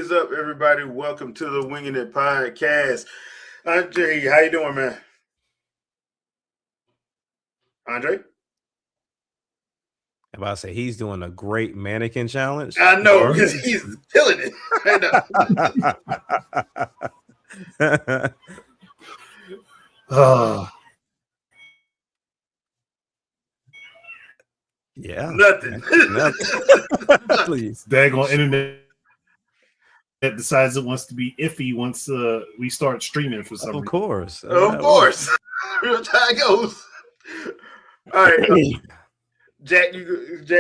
is up, everybody? Welcome to the Wingin It podcast. Andre, how you doing, man? Andre? I'm about to say he's doing a great mannequin challenge. I know, Or... because he's killing it right now. Yeah. Nothing. Please. Daggone internet that decides it wants to be iffy once we start streaming for some reason. Of course. Of course. That's how it goes. All right. Jack,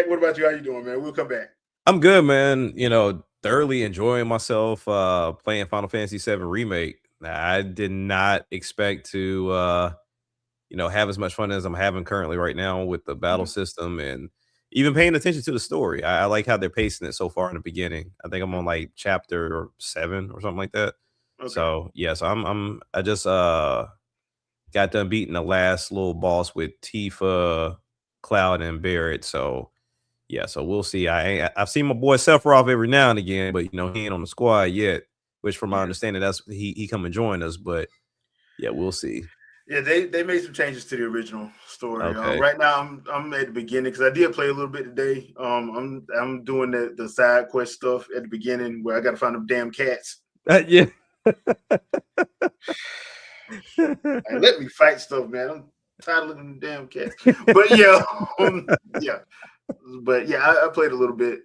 what about you? How you doing, man? We'll come back. I'm good, man. Thoroughly enjoying myself playing Final Fantasy VII Remake. I did not expect to have as much fun as I'm having currently right now with the battle system and even paying attention to the story. I like how they're pacing it so far in the beginning. I think I'm on like chapter 7 or something like that. Okay. So I just got done beating the last little boss with Tifa, Cloud, and Barrett. So we'll see. I've seen my boy Sephiroth every now and again, but he ain't on the squad yet. Which, from my understanding, that's he come and join us. But we'll see. Yeah, they made some changes to the original story. Okay. Right now, I'm at the beginning because I did play a little bit today. I'm doing the side quest stuff at the beginning where I got to find them damn cats. Yeah. Let me fight stuff, man. I'm tired of looking at them damn cats. But I played a little bit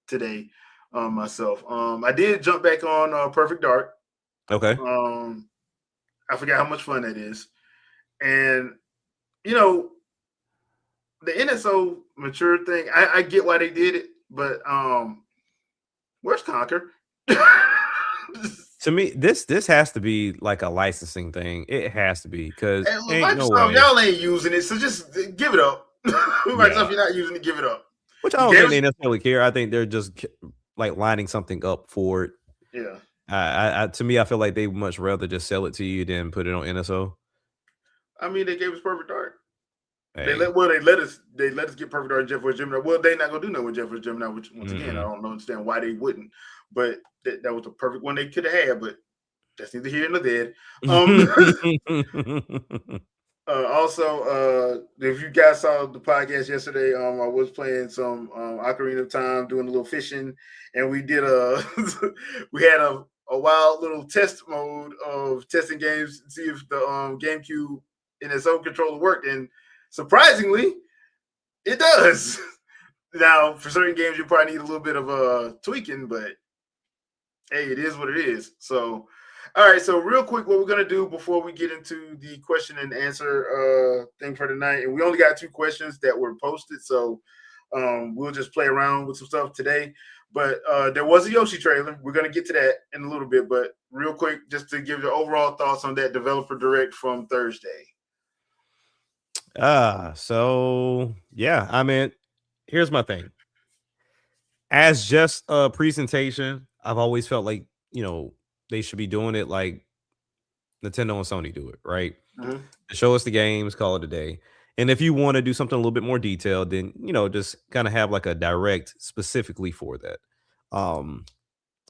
today myself. I did jump back on Perfect Dark. Okay. I forgot how much fun that is. And, the NSO mature thing, I get why they did it, but where's Conquer? To me, this has to be like a licensing thing. It has to be because y'all ain't using it, so just give it up. Microsoft, you're not using it, give it up. Which I don't think they necessarily care. I think they're just like lining something up for it. Yeah. To me, I feel like they would much rather just sell it to you than put it on NSO. I mean, they gave us Perfect Dark. Hey. They let us get Perfect Dark and Jet Force Gemini. Well, they're not gonna do nothing with Jet Force Gemini, which once again I don't understand why they wouldn't. But that was the perfect one they could have had. But that's neither here nor there. Also, if you guys saw the podcast yesterday, I was playing some Ocarina of Time, doing a little fishing, and we did we had a wild little test mode of testing games to see if the GameCube NSO controller worked, and surprisingly, it does. Now, for certain games, you probably need a little bit of tweaking, but hey, it is what it is. So, all right. So, real quick, what we're gonna do before we get into the question and answer thing for tonight, and we only got 2 questions that were posted, so we'll just play around with some stuff today. But there was a Yoshi trailer. We're gonna get to that in a little bit. But real quick, just to give your overall thoughts on that developer direct from Thursday. I mean, here's my thing. As just a presentation, I've always felt like, they should be doing it like Nintendo and Sony do it, right? Mm-hmm. Show us the games, call it a day. And if you want to do something a little bit more detailed, then, just kind of have like a direct specifically for that.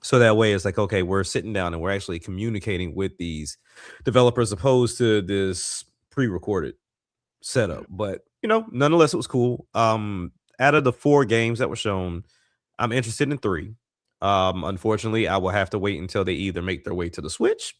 So that way it's like, okay, we're sitting down and we're actually communicating with these developers opposed to this pre-recorded setup. But, nonetheless, it was cool. Out of the 4 games that were shown, I'm interested in 3. Unfortunately, I will have to wait until they either make their way to the Switch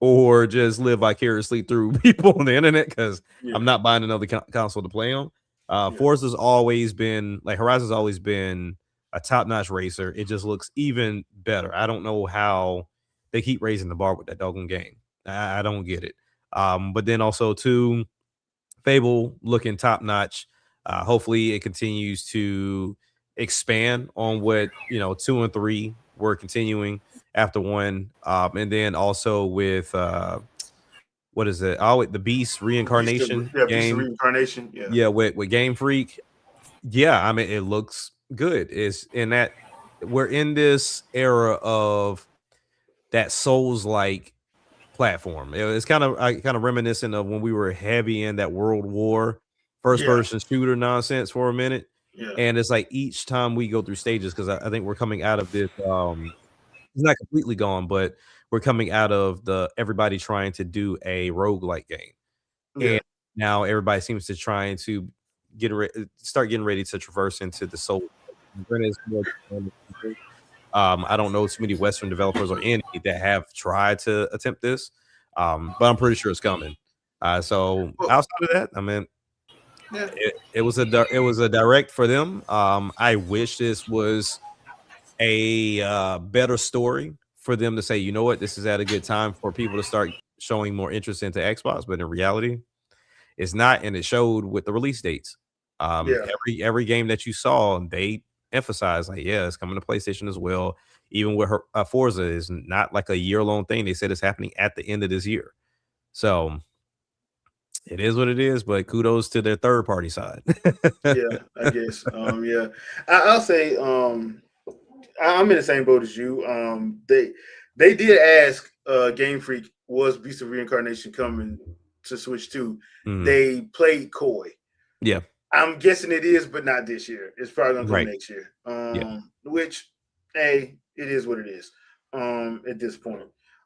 or just live vicariously through people on the internet because I'm not buying another console to play on. Forza's always been, like Horizon's always been a top-notch racer. It just looks even better. I don't know how they keep raising the bar with that doggone game. I don't get it. But then also, too, Fable looking top-notch. Hopefully, it continues to expand on what 2 and 3 were continuing after 1, and then also with what is it? The Beast Reincarnation game. Beast Reincarnation. With Game Freak. I mean, it looks good. It's in that we're in this era of that Souls-like platform. It's kind of reminiscent of when we were heavy in that World War first person shooter nonsense for a minute. Yeah. And it's like each time we go through stages, because I think we're coming out of this. It's not completely gone, but we're coming out of the everybody trying to do a roguelike game. Yeah. And now everybody seems to trying to start getting ready to traverse into the soul. Granted, it's more expanded. I don't know too many Western developers or any that have tried to attempt this, but I'm pretty sure it's coming. So Well, outside of that, I mean, yeah. it was a direct for them. I wish this was a better story for them to say, you know what, this is at a good time for people to start showing more interest into Xbox, but in reality, it's not, and it showed with the release dates. Yeah. Every game that you saw, they emphasized like, yeah, it's coming to PlayStation as well. Even with her, Forza is not like a year long thing. They said it's happening at the end of this year. So it is what it is. But kudos to their third party side. Yeah, I guess. Yeah, I'll say. I'm in the same boat as you. They did ask. Game Freak, was Beast of Reincarnation coming to Switch 2? Mhm. They played coy. Yeah. I'm guessing it is, but not this year. It's probably gonna come Right. next year. Yeah. Which, hey, it is what it is. At this point,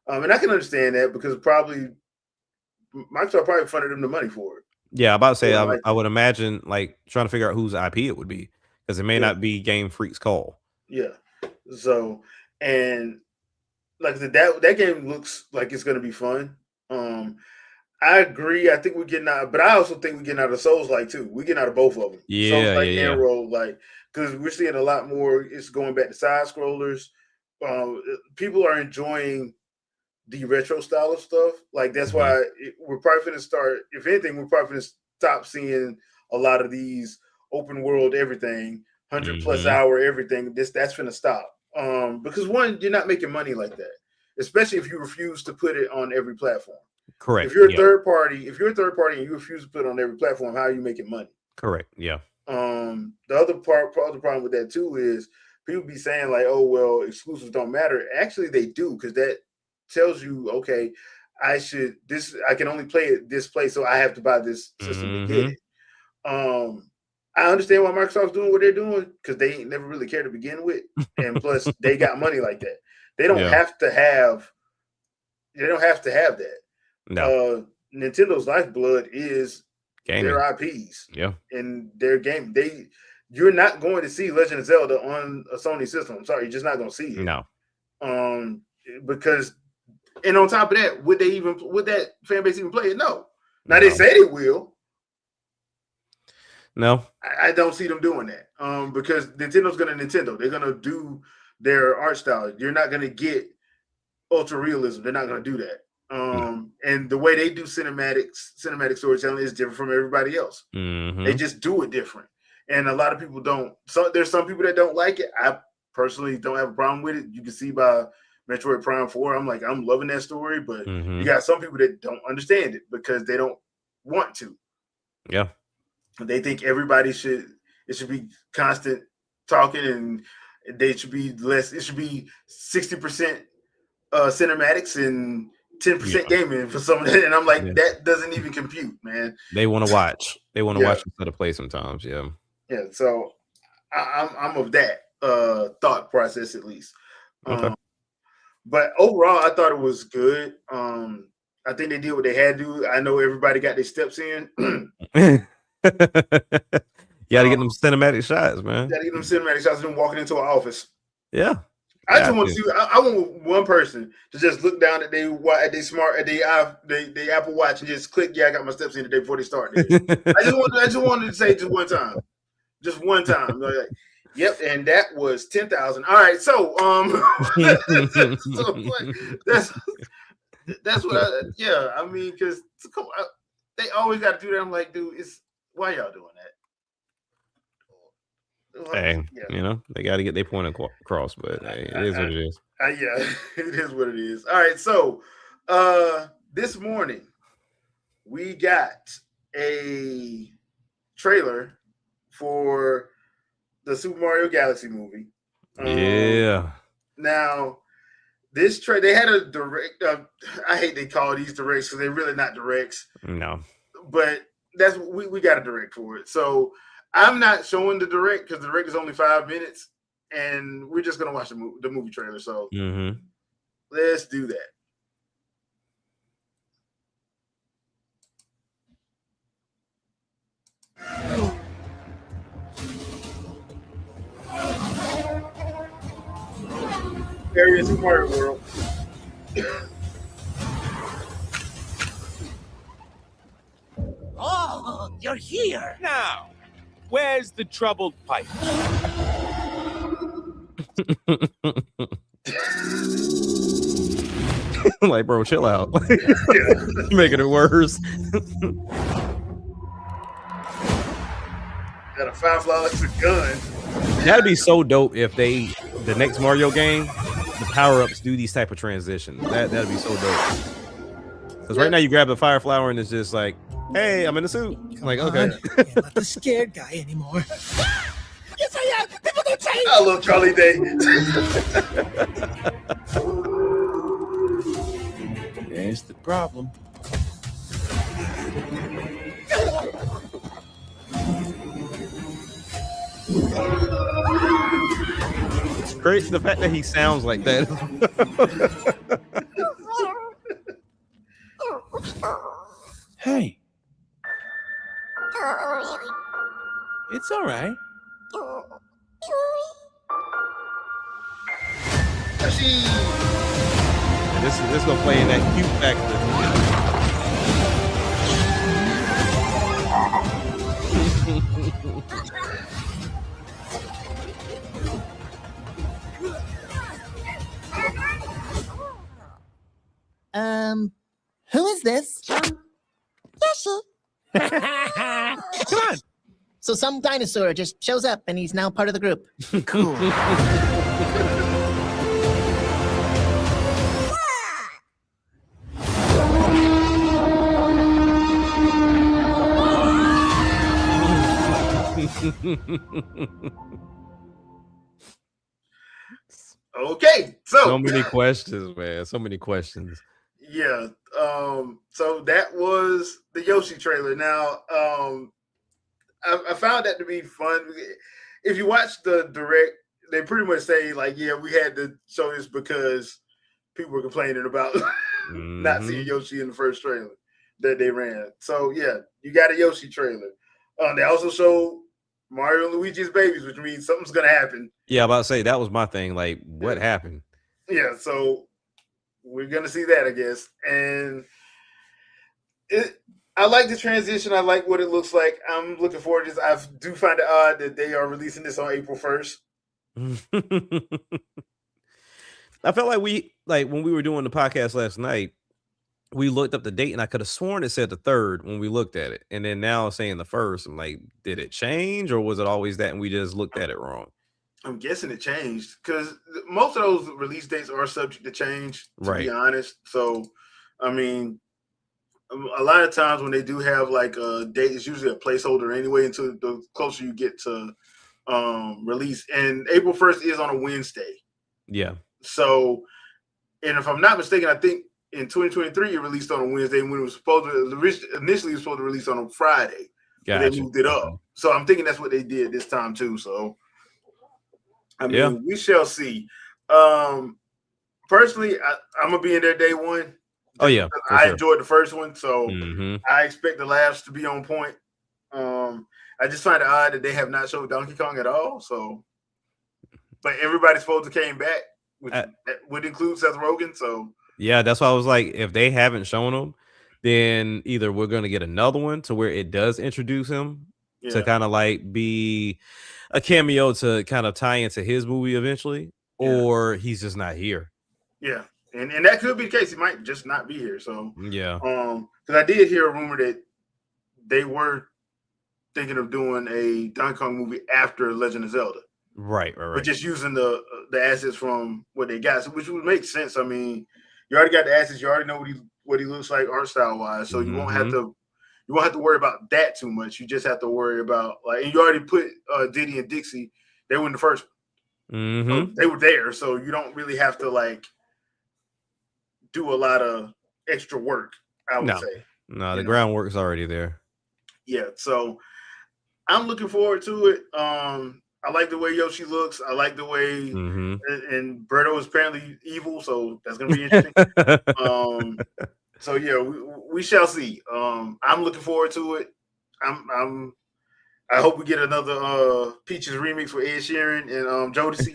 and I can understand that because probably Microsoft probably funded them the money for it. Yeah. About to say, More than I likely. would imagine like trying to figure out whose IP it would be because it may Yeah, not be Game Freak's call. yeah. So, and like I said, that game looks like it's gonna be fun. Um, I agree. I think we're getting out, but I also think we're getting out of Souls like too. We're getting out of both of them, Souls Yeah. like Yeah. and Yeah. Roll like, because we're seeing a lot more. It's going back to side scrollers. People are enjoying the retro style of stuff. Like that's Mhm. why we're probably going to start. If anything, we're probably going to stop seeing a lot of these open world everything, 100+ Mhm. hour everything. That's going to stop. Because one, you're not making money like that, especially if you refuse to put it on every platform. If Correct. you're a Yeah. third party, and you refuse to put it on every platform, how are you making money? Correct. Yeah. The other problem with that too is people be saying like, "Oh well, exclusives don't matter." Actually, they do because that tells you, okay, I can only play it this place, so I have to buy this system to get Mhm. it. I understand why Microsoft's doing what they're doing because they ain't never really cared to begin with, and plus they got money like that. They don't Yeah. have to have. They don't have to have that. No. Nintendo's lifeblood is their Gaming. IPs Yeah. and their game. You're not going to see Legend of Zelda on a Sony system. I'm sorry, you're just not going to see it. No. Because and on top of that, would that fan base even play it? No. Now they No. say they will. No. I don't see them doing that. Because Nintendo's going to Nintendo. They're going to do their art style. You're not going to get ultra realism. They're not going to do that. No. And the way they do cinematic storytelling is different from everybody else. They Mhm. just do it different. And a lot of people don't. So there's some people that don't like it. I personally don't have a problem with it. You can see by Metroid Prime 4, I'm loving that story, but you Mhm. got some people that don't understand it because they don't want to. Yeah. They think it should be constant talking and they should be less, it should be 60% cinematics and 10% Yeah. gaming for some of that. And I'm like, Yeah. that doesn't even compute, man. They want to watch. They want to Yeah. watch instead of play sometimes. Yeah. Yeah. So I'm of that thought process at least. Okay. But overall, I thought it was good. I think they did what they had to do. I know everybody got their steps in. You got to get them cinematic shots, man. Got to get them cinematic shots of them walking into an office. Yeah. I just Got want to to. see. I want one person to just look down at they Apple Watch and just click. Yeah, I got my steps in today before they start. I just wanted to say just one time. Like, yep, and that was 10,000. All right, so so like, that's what I mean because they always got to do that. I'm like, dude, why y'all doing that? Hey, Yeah. they got to get their point across, but hey, it is what it is. Yeah, it is what it is. All right, so this morning we got a trailer for the Super Mario Galaxy movie. Yeah. Now this they had a direct. I hate they call these directs because they're really not directs, No. but we got a direct for it. So I'm not showing the direct because the direct is only 5 minutes, and we're just gonna watch the movie trailer. So let's do that. Area Super Mario World. Oh, you're here. Now, where's the troubled pipe? Like, bro, chill out. You're making it worse. Got a firefly like a gun. That'd be so dope if the next Mario game, the power-ups do these type of transitions. That'd be so dope. Because right now you grab the fire flower and it's just like, hey, I'm in a suit. I'm like, okay. Can't let the scared guy anymore. Yes, I am. People don't change. I love Charlie Day. There's the problem. It's crazy the fact that he sounds like that. Hey. It's all right. This is gonna play in that cute factor. Who is this? Yoshi. Come on. So some dinosaur just shows up and he's now part of the group. Cool. Okay, so many questions, man. So many questions. Yeah. So that was the Yoshi trailer. Now, I found that to be fun. If you watch the direct, they pretty much say like, yeah, we had to show this because people were complaining about not seeing Yoshi in the first trailer that they ran. So yeah, you got a Yoshi trailer. They also showed Mario and Luigi's babies, which means something's gonna happen. Yeah, I'm about to say that was my thing. Like, what happened? Yeah, so we're gonna see that, I guess. And I like the transition. I like what it looks like. I'm looking forward to this. I do find it odd that they are releasing this on April 1st. I felt like when we were doing the podcast last night, we looked up the date and I could have sworn it said the 3rd when we looked at it. And then now it's saying the 1st. I'm like, did it change or was it always that and we just looked at it wrong? I'm guessing it changed because most of those release dates are subject to change, to be honest. So, I mean, a lot of times when they do have like a date, it's usually a placeholder anyway until the closer you get to release. And April 1st is on a Wednesday. Yeah. So, and if I'm not mistaken, I think in 2023 it released on a Wednesday when it was initially it was supposed to release on a Friday. Gotcha. They moved it up. So I'm thinking that's what they did this time too. So I mean, we shall see. Personally, I'm gonna be in there day one. Oh yeah, I enjoyed the first one, so I expect the laughs to be on point. I just find it odd that they have not showed Donkey Kong at all. So, but everybody's supposed to came back, which would include Seth Rogen. So yeah, that's why I was like, if they haven't shown him, then either we're gonna get another one to where it does introduce him to kind of like be a cameo to kind of tie into his movie eventually, or he's just not here. Yeah, and that could be the case. He might just not be here. So yeah, because I did hear a rumor that they were thinking of doing a Donkey Kong movie after Legend of Zelda. Right. But just using the assets from what they got, which would make sense. I mean, you already got the assets. You already know what he looks like art style wise, so you won't have to. You won't have to worry about that too much. You just have to worry about and you already put Diddy and Dixie. They were in the first one. So they were there, so you don't really have to do a lot of extra work. I would say. No, the groundwork's already there. Yeah, so I'm looking forward to it. I like the way Yoshi looks. I like the way, and Birdo is apparently evil, so that's gonna be interesting. So yeah, we shall see. I'm looking forward to it. I hope we get another Peaches remix for Ed Sheeran and Jodeci.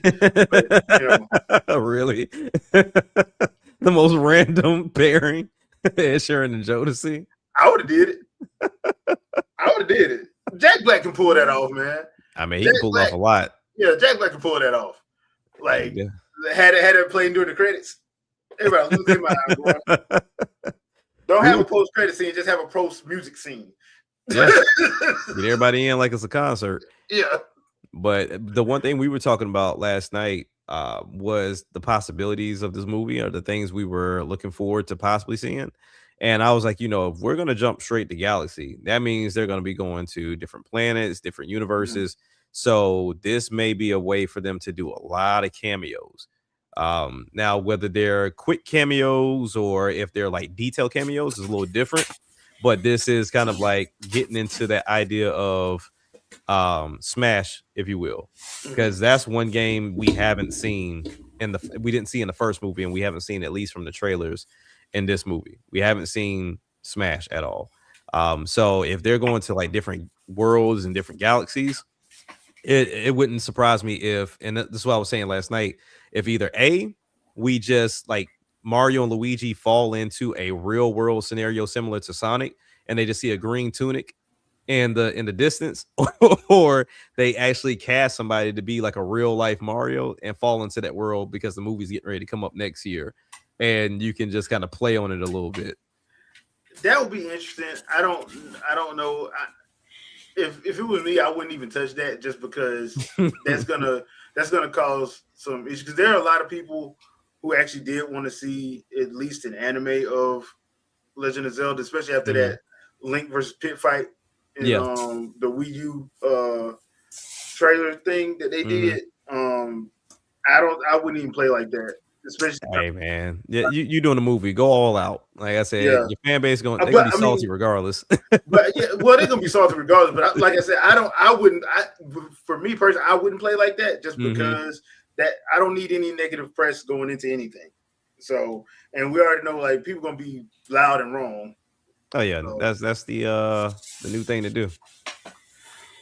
But, really, the most random pairing, Ed Sheeran and Jodeci. I would have did it. I would have did it. Jack Black can pull that off, man. I mean, he can pull off a lot. Yeah, Jack Black can pull that off. Like had it playing during the credits. Everybody look in my eyes, bro. Don't have a post credit scene, just have a post music scene. Yeah. Get everybody in like it's a concert. Yeah. But the one thing we were talking about last night was the possibilities of this movie, or the things we were looking forward to possibly seeing. And I was like, if we're going to jump straight to Galaxy, that means they're going to be going to different planets, different universes. So this may be a way for them to do a lot of cameos. Now, whether they're quick cameos or if they're like detailed cameos is a little different. But this is kind of like getting into that idea of Smash, if you will, because that's one game we haven't seen we didn't see in the first movie, and we haven't seen, at least from the trailers, in this movie. We haven't seen Smash at all. So if they're going to like different worlds and different galaxies, it wouldn't surprise me if, and this is what I was saying last night, if either we just like Mario and Luigi fall into a real world scenario similar to Sonic, and they just see a green tunic in the distance, or they actually cast somebody to be like a real life Mario and fall into that world because the movie's getting ready to come up next year, and you can just kind of play on it a little bit. That would be interesting. I don't know. If it was me, I wouldn't even touch that, just because that's gonna cause some issues. Because there are a lot of people who actually did want to see at least an anime of Legend of Zelda, especially after that Link versus Pit fight in the Wii U trailer thing that they did. I wouldn't even play like that. Especially, hey man, yeah, you doing a movie, go all out. Like I said, your fan base they're gonna be salty regardless. But yeah, well, they're gonna be salty regardless. But like I said, for me personally, I wouldn't play like that, just because that I don't need any negative press going into anything. So, and we already know, like, people gonna be loud and wrong. Oh yeah, so, that's the new thing to do.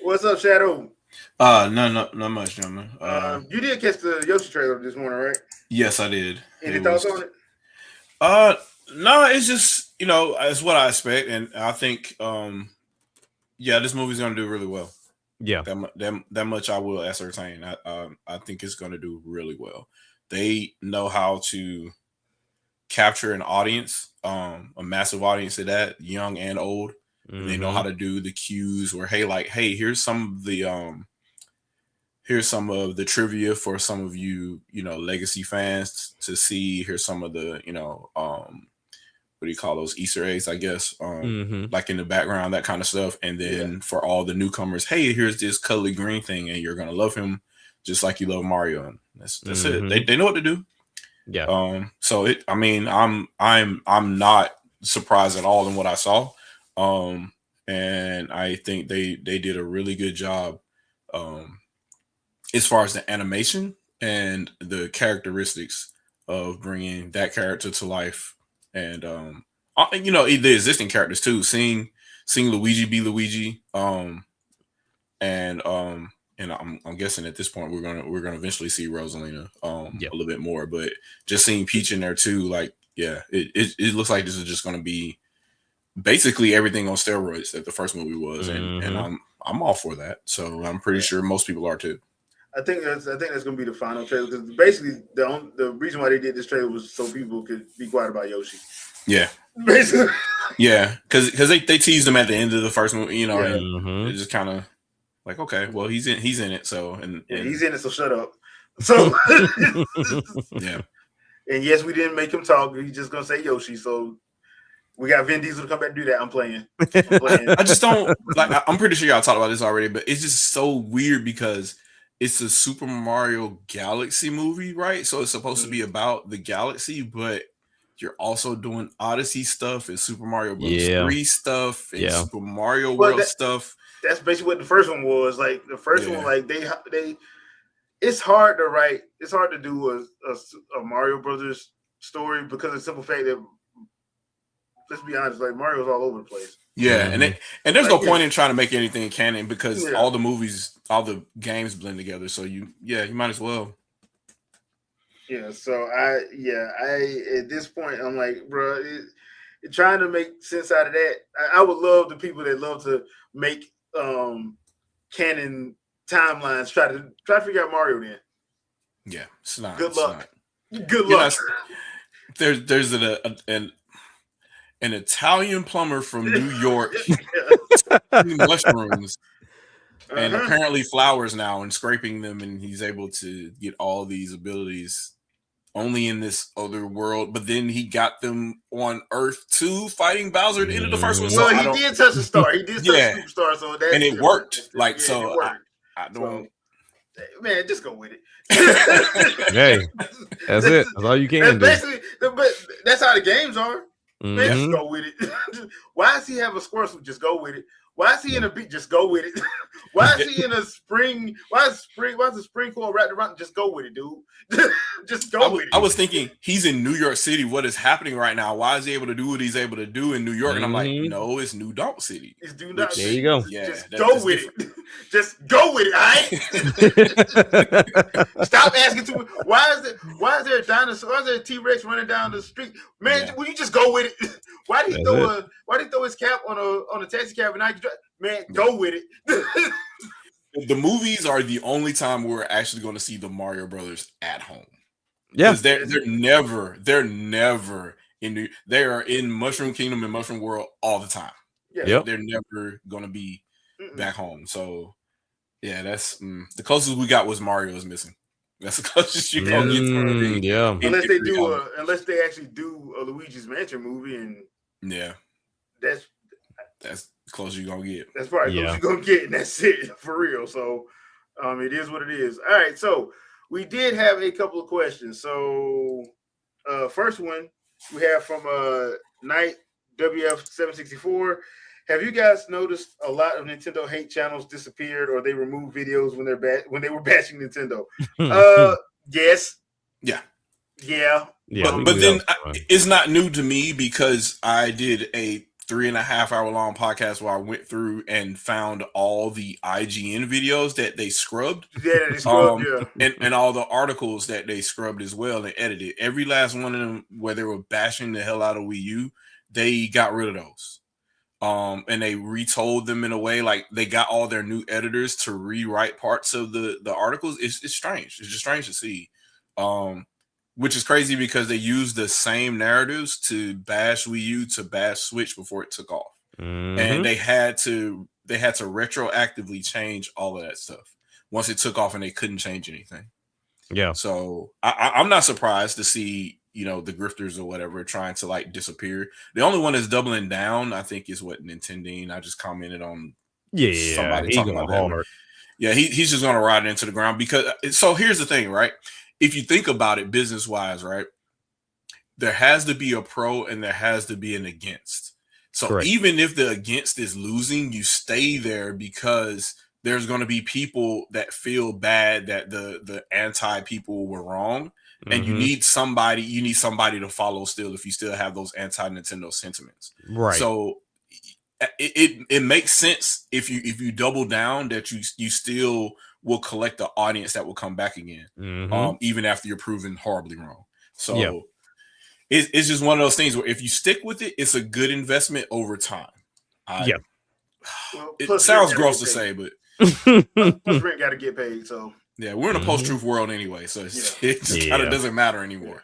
What's up, Shadow? Not much, gentlemen. You did catch the Yoshi trailer this morning, right? Yes, I did. Any thoughts on it? No, it's just, it's what I expect, and I think, this movie's gonna do really well. Yeah, that much I will ascertain. I think it's gonna do really well. They know how to capture an audience, a massive audience at that, young and old. Mm-hmm. They know how to do the cues where, hey, here's some of the trivia for some of you, legacy fans to see. Here's some of the, what do you call those Easter eggs, I guess, like in the background, that kind of stuff. And then for all the newcomers, hey, here's this cuddly green thing, and you're gonna love him just like you love Mario. And that's it. They know what to do. Yeah. So I'm not surprised at all in what I saw. And I think they did a really good job as far as the animation and the characteristics of bringing that character to life, and the existing characters too. Seeing Luigi be Luigi, and I'm guessing at this point we're gonna eventually see Rosalina a little bit more, but just seeing Peach in there too, like it looks like this is just gonna be basically everything on steroids that the first movie was, and I'm all for that. So I'm pretty sure most people are too. I think that's gonna be the final trailer, because basically the reason why they did this trailer was so people could be quiet about Yoshi. Yeah, basically. Yeah, because they teased him at the end of the first movie, and it's just kind of like, okay, well he's in it, so and he's in it, so shut up. So yeah, and yes, we didn't make him talk. He's just gonna say Yoshi. So we got Vin Diesel to come back and do that. I'm playing. I just don't like. I'm pretty sure y'all talked about this already, but it's just so weird because it's a Super Mario Galaxy movie, right? So it's supposed to be about the galaxy, but you're also doing Odyssey stuff and Super Mario Bros. 3 stuff and Super Mario World stuff. that's basically what the first one was. Like the first one, like they. It's hard to write. It's hard to do a Mario Brothers story because of the simple fact that, let's be honest, like Mario's all over the place. Yeah, and there's Like, no point in trying to make anything canon because Yeah. all the movies, all the games blend together. So you might as well. Yeah, so I at this point I'm like, bro, trying to make sense out of that. I would love the people that love to make canon timelines try to figure out Mario. Then Yeah, it's not. Good it's luck. not. Good You know, luck. there's an Italian plumber from New York eating mushrooms and apparently flowers now and scraping them, and he's able to get all these abilities only in this other world. But then he got them on Earth too, fighting Bowser at the end of the first one. So Well, he did touch the star. He did touch the superstar. So that and it worked. Like yeah, so, it worked. I don't. Man, just go with it. Hey, that's it. That's all you can do. Basically, but that's how the games are. Man, just go with it. Why does he have a squirrel? Just go with it. Why is he in a beach? Just go with it. Why is he in a spring? Why is the spring coil wrapped around? Just go with it, dude. Just go with it. I was thinking he's in New York City. What is happening right now? Why is he able to do what he's able to do in New York? And I'm like, no, it's New Donk City. It's New Donk There you go. Yeah, just go with it. Just go with it. All right. Stop asking too much. Why is there a dinosaur? Why is there a T-Rex running down the street? Man, will you just go with it? Why did he throw his cap on a taxi cab and I could drive? Man, go with it. The movies are the only time we're actually going to see the Mario Brothers at home. Yeah, they're never in they are in Mushroom Kingdom and Mushroom World all the time. Yeah, they're never going to be back home. So yeah, that's the closest we got was Mario is missing. That's the closest you gonna get. Yeah, unless they actually do a Luigi's Mansion movie, and that's close you're gonna get. That's probably close you're gonna get, and that's it for real. So it is what it is. All right, so we did have a couple of questions. So first one we have from Knight WF764. Have you guys noticed a lot of Nintendo hate channels disappeared or they removed videos when they were bashing Nintendo? Yes. Yeah. But then it's not new to me because I did a 3.5 hour long podcast where I went through and found all the IGN videos that they scrubbed. Yeah, they scrubbed, and all the articles that they scrubbed as well and edited. Every last one of them where they were bashing the hell out of Wii U, they got rid of those. And they retold them in a way like they got all their new editors to rewrite parts of the articles. It's strange. It's just strange to see. Which is crazy because they used the same narratives to bash Wii U to bash Switch before it took off. And they had to retroactively change all of that stuff once it took off and they couldn't change anything. Yeah. So I'm not surprised to see, the grifters or whatever trying to like disappear. The only one that's doubling down, I think, is what Nintendo. I just commented on somebody talking about that. Yeah, he's just gonna ride it into the ground because so here's the thing, right? If you think about it business wise, right, there has to be a pro and there has to be an against. So even if the against is losing, you stay there because there's going to be people that feel bad that the anti people were wrong. And you need somebody to follow still if you still have those anti-Nintendo sentiments. Right. So it makes sense if you double down that you still will collect the audience that will come back again, even after you're proven horribly wrong. So it's just one of those things where if you stick with it, it's a good investment over time. It sounds gross to say, but plus rent got to get paid. So yeah, we're in a post-truth world anyway, so it just kind of doesn't matter anymore.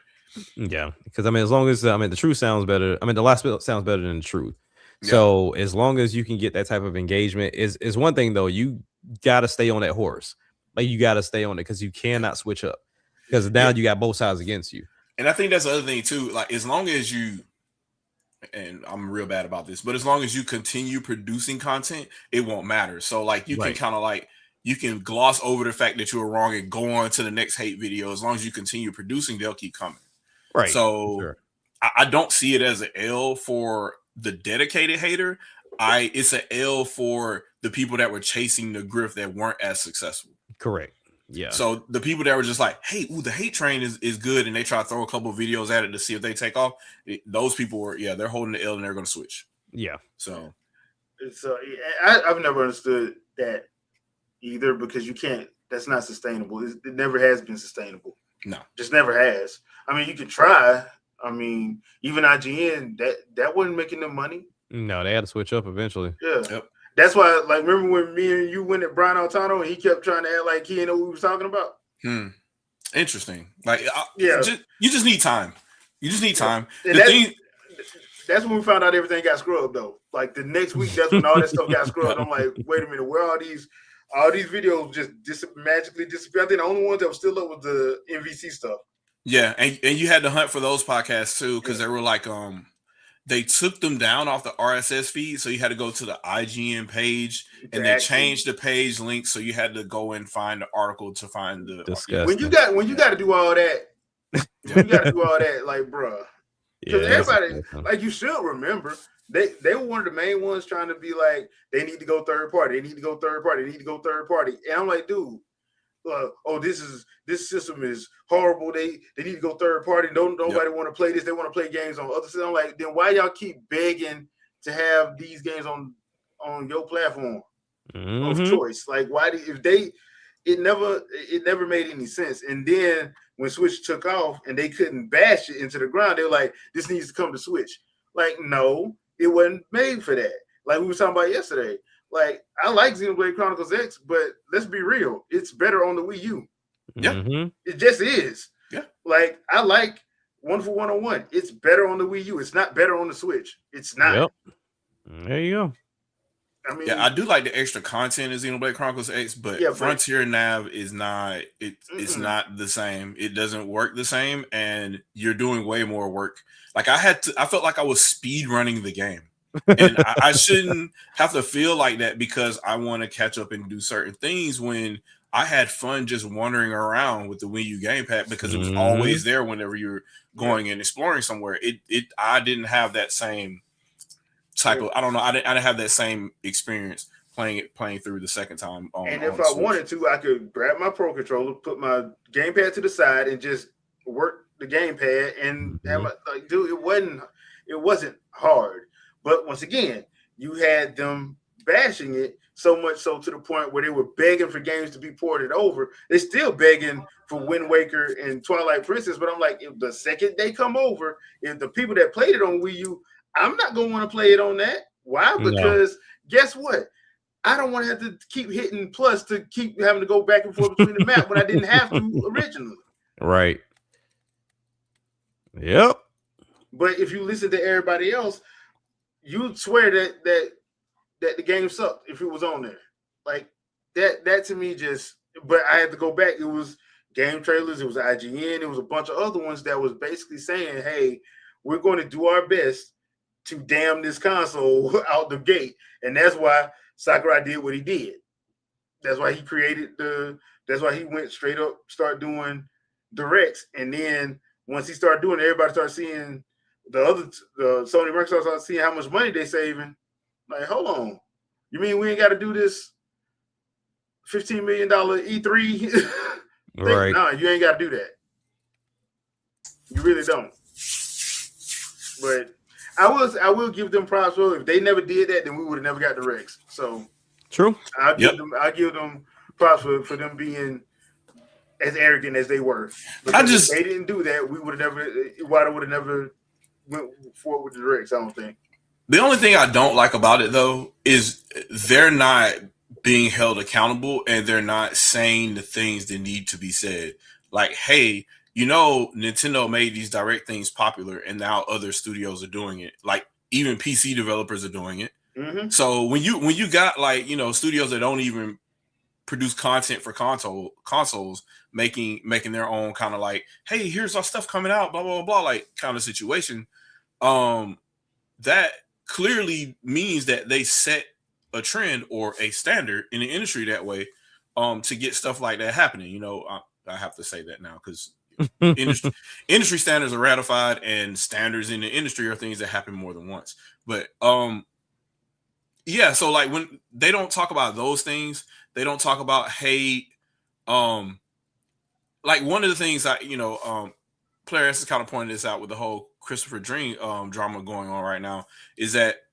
Yeah, because as long as the truth sounds better. The last bit sounds better than the truth. So as long as you can get that type of engagement, is one thing though. You got to stay on that horse. Like you got to stay on it because you cannot switch up because now you got both sides against you. And I think that's the other thing too. Like as long as you, and I'm real bad about this, but as long as you continue producing content, it won't matter. So like you can kind of like. You can gloss over the fact that you were wrong and go on to the next hate video. As long as you continue producing, they'll keep coming. Right. So I don't see it as an L for the dedicated hater. it's an L for the people that were chasing the grift that weren't as successful. Correct. Yeah. So the people that were just like, hey, the hate train is good, and they try to throw a couple of videos at it to see if they take off. Those people were, they're holding the L and they're going to switch. Yeah. So it's I've never understood that either, because you can't. That's not sustainable. It never has been sustainable. No, just never has. I mean, you can try. I mean, even IGN that wasn't making them money. No, they had to switch up eventually. Yeah. Yep. That's why, like, remember when me and you went at Brian Altano and he kept trying to act like he didn't know what we was talking about? Interesting. Like, you just need time. You just need time. And that's when we found out everything got scrubbed, though. Like, the next week, that's when all that stuff got scrubbed. I'm like, wait a minute, where are all these videos just magically disappear? I think the only ones that were still up was the MVC stuff. Yeah, and you had to hunt for those podcasts too, because they were like, they took them down off the RSS feed, so you had to go to the IGN page, and they changed the page link, so you had to go and find the article to find the. Disgusting. When you got to do all that, like, bruh, because everybody, like, you should remember, they were one of the main ones trying to be like, they need to go third party, they need to go third party, they need to go third party, and I'm like, dude. This system is horrible. They need to go third party. Nobody want to play this. They want to play games on other systems. I'm like, then why y'all keep begging to have these games on your platform of choice? Like, why it never made any sense. And then when Switch took off and they couldn't bash it into the ground, they were like, this needs to come to Switch. Like, no, it wasn't made for that. Like we were talking about yesterday. Like, I like Xenoblade Chronicles X, but let's be real, it's better on the Wii U. Yeah, it just is. Yeah, like, I like Wonderful 101. It's better on the Wii U. It's not better on the Switch. It's not. Yep. There you go. I mean, I do like the extra content in Xenoblade Chronicles X, but Frontier Nav is not. It's not the same. It doesn't work the same, and you're doing way more work. Like, I felt like I was speed running the game. And I shouldn't have to feel like that, because I want to catch up and do certain things, when I had fun just wandering around with the Wii U gamepad, because it was always there whenever you're going and exploring somewhere. I didn't have that same type of, I don't know, I didn't have that same experience playing through the second time. And if I wanted to, I could grab my Pro Controller, put my gamepad to the side, and just work the gamepad and have dude, it wasn't hard. But once again, you had them bashing it so much so to the point where they were begging for games to be ported over. They're still begging for Wind Waker and Twilight Princess. But I'm like, if the second they come over, if the people that played it on Wii U, I'm not going to want to play it on that. Why? Because guess what? I don't want to have to keep hitting plus to keep having to go back and forth between the map when I didn't have to originally. Right. Yep. But if you listen to everybody else, you'd swear that the game sucked if it was on there. Like, that to me just, but I had to go back. It was game trailers, it was IGN, it was a bunch of other ones that was basically saying, hey, we're going to do our best to damn this console out the gate. And that's why Sakurai did what he did. That's why he that's why he went straight up, start doing directs. And then once he started doing it, everybody started seeing the Sony Microsoft started seeing how much money they saving. Like, hold on, you mean we ain't got to do this $15 million E3? Right? No, you ain't got to do that. You really don't. But I will give them props. Well, if they never did that, then we would have never got the Rex. So true. I'll give them props for them being as arrogant as they were. If they didn't do that, we would have never. Wada would have never went forward with the Rex. I don't think. The only thing I don't like about it, though, is they're not being held accountable, and they're not saying the things that need to be said. Like, hey, Nintendo made these direct things popular, and now other studios are doing it. Like, even PC developers are doing it. Mm-hmm. So when you got, like, studios that don't even produce content for consoles making their own kind of like, hey, here's our stuff coming out, blah blah blah, like kind of situation, that clearly means that they set a trend or a standard in the industry that way, to get stuff like that happening. I have to say that now, because industry standards are ratified, and standards in the industry are things that happen more than once. But Yeah, so like when they don't talk about those things, they don't talk about hate. Like one of the things Player S is kind of pointing this out with the whole Christopher Dream drama going on right now is that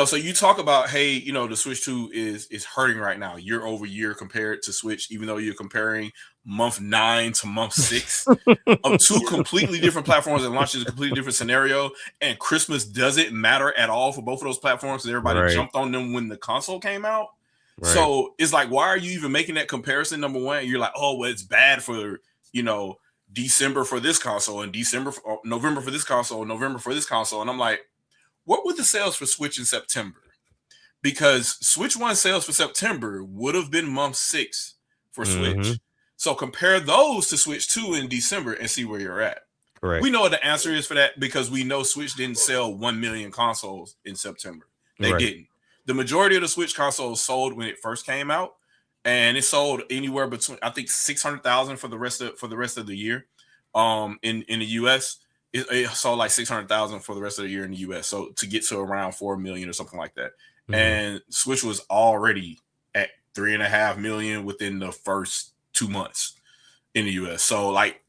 so you talk about, hey, the Switch 2 is hurting right now year over year compared to Switch, even though you're comparing month 9 to month 6 of two completely different platforms that launches a completely different scenario, and Christmas doesn't matter at all for both of those platforms because everybody jumped on them when the console came out. Right. So it's like, why are you even making that comparison? Number one, you're like, oh, well, it's bad for December for this console and November for this console, November for this console. And I'm like, what were the sales for Switch in September? Because Switch 1 sales for September would have been month 6 for Switch. So compare those to Switch 2 in December and see where you're at. Correct. We know what the answer is for that because we know Switch didn't sell 1 million consoles in September. They didn't. The majority of the Switch consoles sold when it first came out, and it sold anywhere between, I think, 600,000 for the rest of the year. In the US, it sold like 600,000 for the rest of the year in the US. So to get to around 4 million or something like that. And Switch was already at 3.5 million within the first 2 months in the US. So like,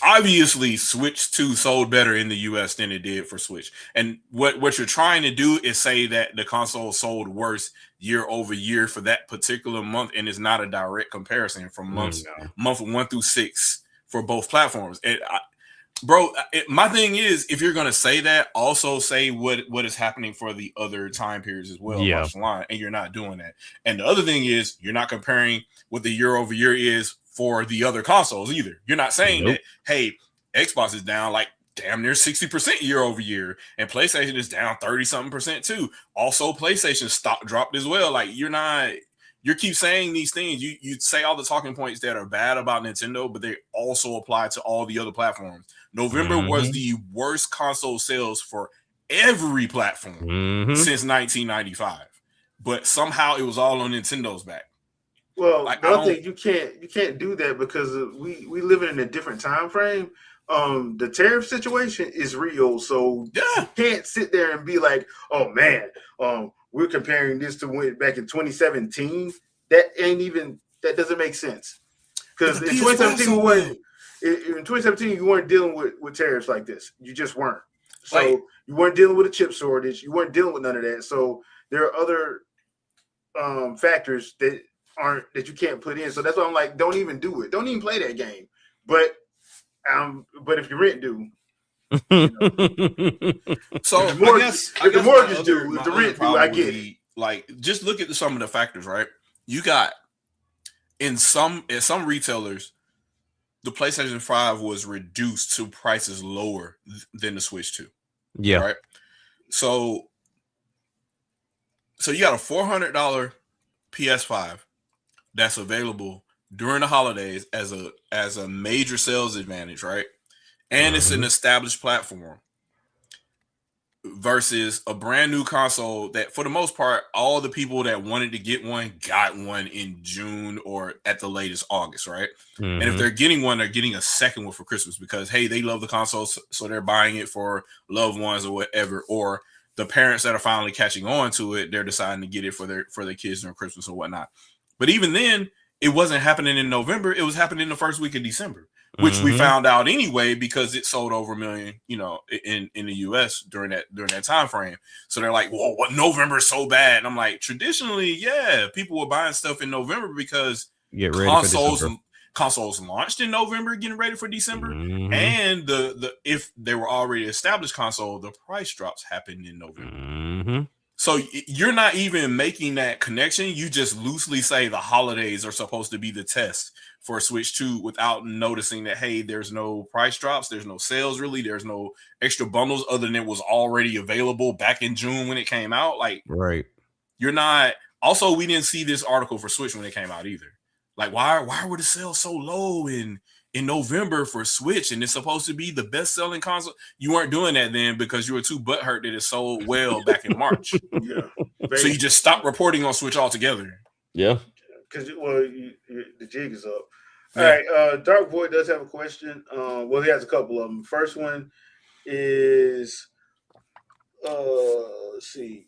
obviously Switch 2 sold better in the US than it did for Switch. And what you're trying to do is say that the console sold worse year over year for that particular month, and it's not a direct comparison from month 1 through 6 for both platforms. My thing is, if you're going to say that, also say what is happening for the other time periods as well. Yeah. Line, and you're not doing that. And the other thing is, you're not comparing what the year over year is for the other consoles either. You're not saying that, hey, Xbox is down like damn near 60% year over year, and PlayStation is down 30-something% too. Also, PlayStation stock dropped as well. Like, you keep saying these things. You say all the talking points that are bad about Nintendo, but they also apply to all the other platforms. November was the worst console sales for every platform since 1995, but somehow it was all on Nintendo's back. Well, like, I don't think you can't do that because we live in a different time frame. The tariff situation is real, so you can't sit there and be like, "Oh man, we're comparing this to back in 2017." That doesn't make sense because in 2017 in 2017 you weren't dealing with tariffs like this. You just weren't. So you weren't dealing with a chip shortage. You weren't dealing with none of that. So there are other factors that you can't put in. So that's why I'm like, don't even do it. Don't even play that game. But if you rent do. So if the mortgage do, if the rent do, I get it. Like, just look at some of the factors, right? You got at some retailers, the PlayStation 5 was reduced to prices lower than the Switch 2. Yeah. Right. So you got a $400 PS5 that's available during the holidays as a major sales advantage, right? And it's an established platform versus a brand new console that, for the most part, all the people that wanted to get one got one in June or at the latest August, right? And if they're getting one, they're getting a second one for Christmas because, hey, they love the console, so they're buying it for loved ones or whatever. Or the parents that are finally catching on to it, they're deciding to get it for their kids during Christmas or whatnot. But even then, it wasn't happening in November. It was happening in the first week of December, which we found out anyway because it sold over 1 million, in the US during that time frame. So they're like, well, what, November is so bad? And I'm like, traditionally, yeah, people were buying stuff in November because consoles launched in November, getting ready for December, and the if they were already established console, the price drops happened in November. So you're not even making that connection. You just loosely say the holidays are supposed to be the test for Switch 2 without noticing that, hey, there's no price drops, there's no sales really, there's no extra bundles other than it was already available back in June when it came out. Like, right. You're not. Also, we didn't see this article for Switch when it came out either. Like, why were the sales so low in November for Switch, and it's supposed to be the best-selling console? You weren't doing that then because you were too butthurt that it sold well back in March. Yeah, so you just stopped reporting on Switch altogether. Yeah, because the jig is up. All right, Dark Void does have a question. Well, he has a couple of them. First one is, let's see.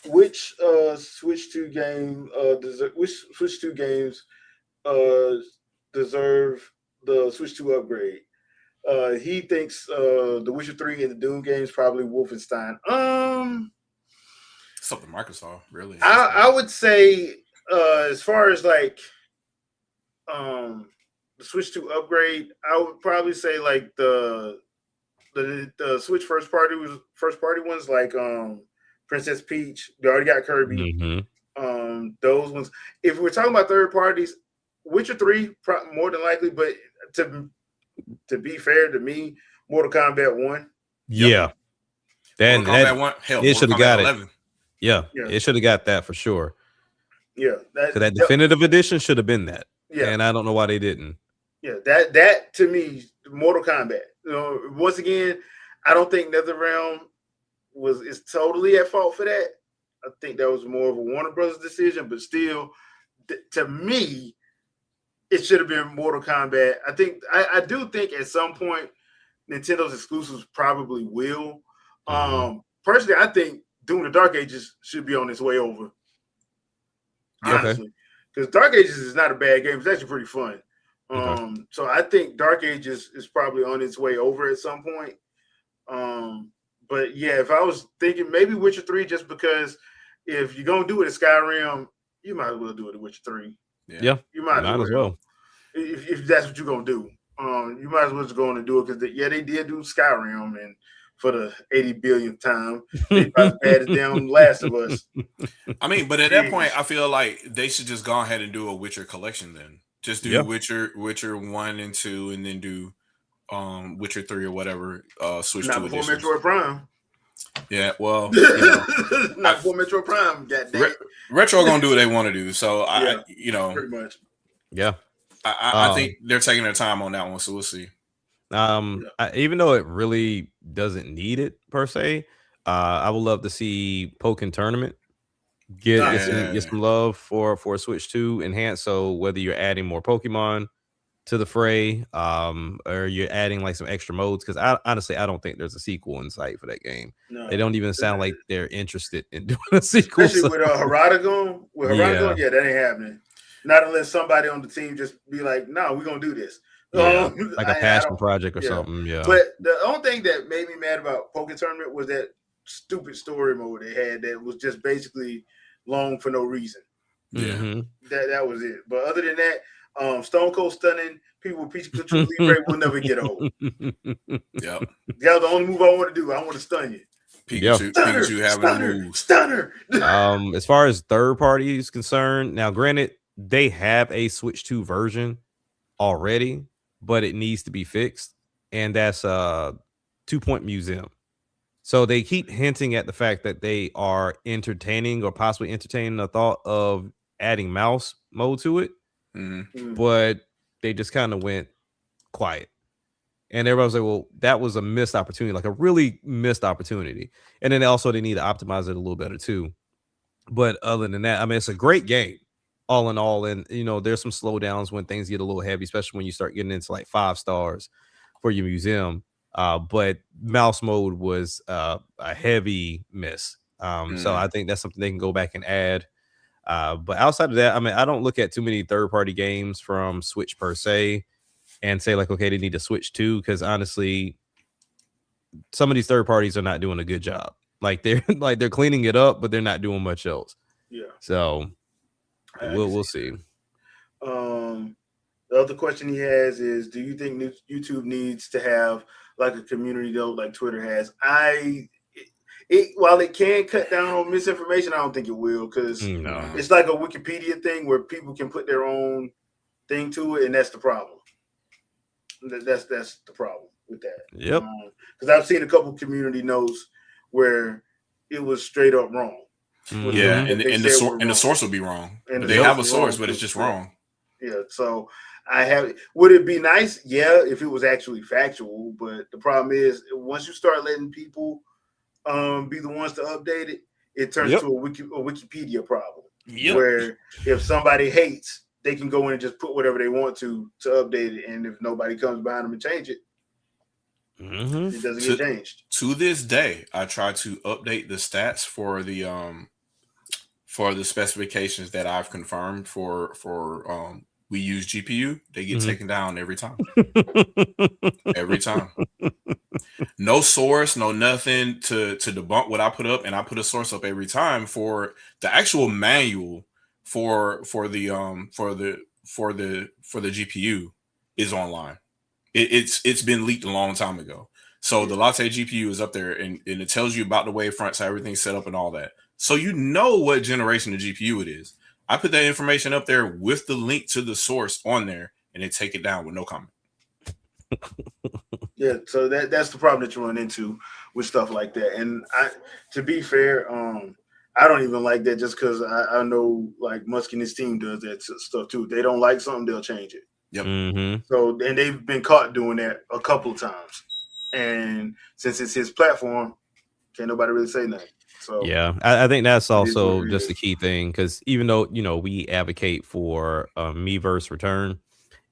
which Switch 2 game which Switch 2 games uh deserve the Switch 2 upgrade? He thinks The Witcher 3 and the Doom games, probably Wolfenstein. Something Microsoft, really. I would say as far as like the Switch 2 upgrade, I would probably say like the Switch first party ones like Princess Peach. They already got Kirby. Those ones. If we're talking about third parties, Witcher 3 more than likely, but to be fair to me, Mortal Kombat 1. Yeah. Mortal Kombat 1. Hell, it should have got 11. it. Yeah, it should have got that for sure. Yeah, that definitive edition should have been that. Yeah, and I don't know why they didn't. Yeah, that to me, Mortal Kombat. You know, once again, I don't think NetherRealm is totally at fault for that. I think that was more of a Warner Brothers decision, but still, to me, it should have been Mortal Kombat. I do think at some point Nintendo's exclusives probably will. Personally, I think Doom the Dark Ages should be on its way over. Honestly, because Dark Ages is not a bad game. It's actually pretty fun. So I think Dark Ages is probably on its way over at some point. But yeah, if I was thinking maybe Witcher 3, just because if you're gonna do it at Skyrim, you might as well do it at Witcher 3. Yeah, you might as well. If that's what you're gonna do, you might as well just go on and do it, because they did do Skyrim, and for the 80 billionth time, they about as bad as damn Last of Us. I mean, but at that point, I feel like they should just go ahead and do a Witcher collection then. Just do Witcher 1 and 2, and then do Witcher 3 or whatever. Switch not to before editions. Metroid Prime. Yeah, well, not before Metroid Prime. Retro gonna do what they want to do. So pretty much. Yeah, I think they're taking their time on that one. So we'll see. Even though it really doesn't need it per se, I would love to see Pokken Tournament get some love for Switch 2 enhanced. So whether you're adding more Pokemon to the fray, or you're adding like some extra modes, because I don't think there's a sequel in sight for that game. No, they don't even sound like they're interested in doing a sequel. Especially with Haradagon. That ain't happening. Not unless somebody on the team just be like, "No, we're gonna do this." Like a passion project or something. Yeah. But the only thing that made me mad about Pokken Tournament was that stupid story mode they had that was just basically long for no reason. Yeah. That was it. But other than that, Stone Cold Stunning people with Pikachu Libre will never get old. Yeah. That was the only move I want to do. I want to stun you. Pikachu having a move. Stunner. As far as third party is concerned, now granted, they have a Switch 2 version already, but it needs to be fixed, and that's 2 Point Museum. So they keep hinting at the fact that they are entertaining or possibly entertaining the thought of adding mouse mode to it, but they just kind of went quiet. And everybody was like, well, that was a missed opportunity, like a really missed opportunity. And then also they need to optimize it a little better too. But other than that, I mean, it's a great game all in all. And, there's some slowdowns when things get a little heavy, especially when you start getting into like 5 stars for your museum. But mouse mode was a heavy miss. So I think that's something they can go back and add. But outside of that, I mean, I don't look at too many third-party games from Switch per se and say like, okay, they need to switch to, because honestly, some of these third parties are not doing a good job. Like they're cleaning it up, but they're not doing much else. Yeah. So we'll see. The other question he has is, do you think YouTube needs to have like a community though, like Twitter has? While it can cut down on misinformation, I don't think it will, because it's like a Wikipedia thing where people can put their own thing to it, and that's the problem. That's the problem with that. Yep. Because I've seen a couple community notes where it was straight up wrong. Yeah, and the source will be wrong. And they have a source, but it's just wrong. Yeah, so would it be nice? Yeah, if it was actually factual, but the problem is once you start letting people be the ones to update it, it turns to a Wikipedia problem. Where if somebody hates, they can go in and just put whatever they want to update it, and if nobody comes behind them and change it, it doesn't get changed. To this day, I try to update the stats for the for the specifications that I've confirmed for we use GPU, they get taken down every time. Every time. No source, no nothing to debunk what I put up, and I put a source up every time for the actual manual for the GPU is online. It's been leaked a long time ago. So the Latte GPU is up there, and it tells you about the wavefronts, how everything's set up and all that. So you know what generation of GPU it is. I put that information up there with the link to the source on there, and they take it down with no comment. Yeah, so that's the problem that you run into with stuff like that. And to be fair, I don't even like that just because I know like Musk and his team does that stuff too. They don't like something, they'll change it. Yep. Mm-hmm. So and they've been caught doing that a couple of times. And since it's his platform, can't nobody really say nothing. So yeah, I think that's also it just is. the key thing, because even though we advocate for Miiverse return,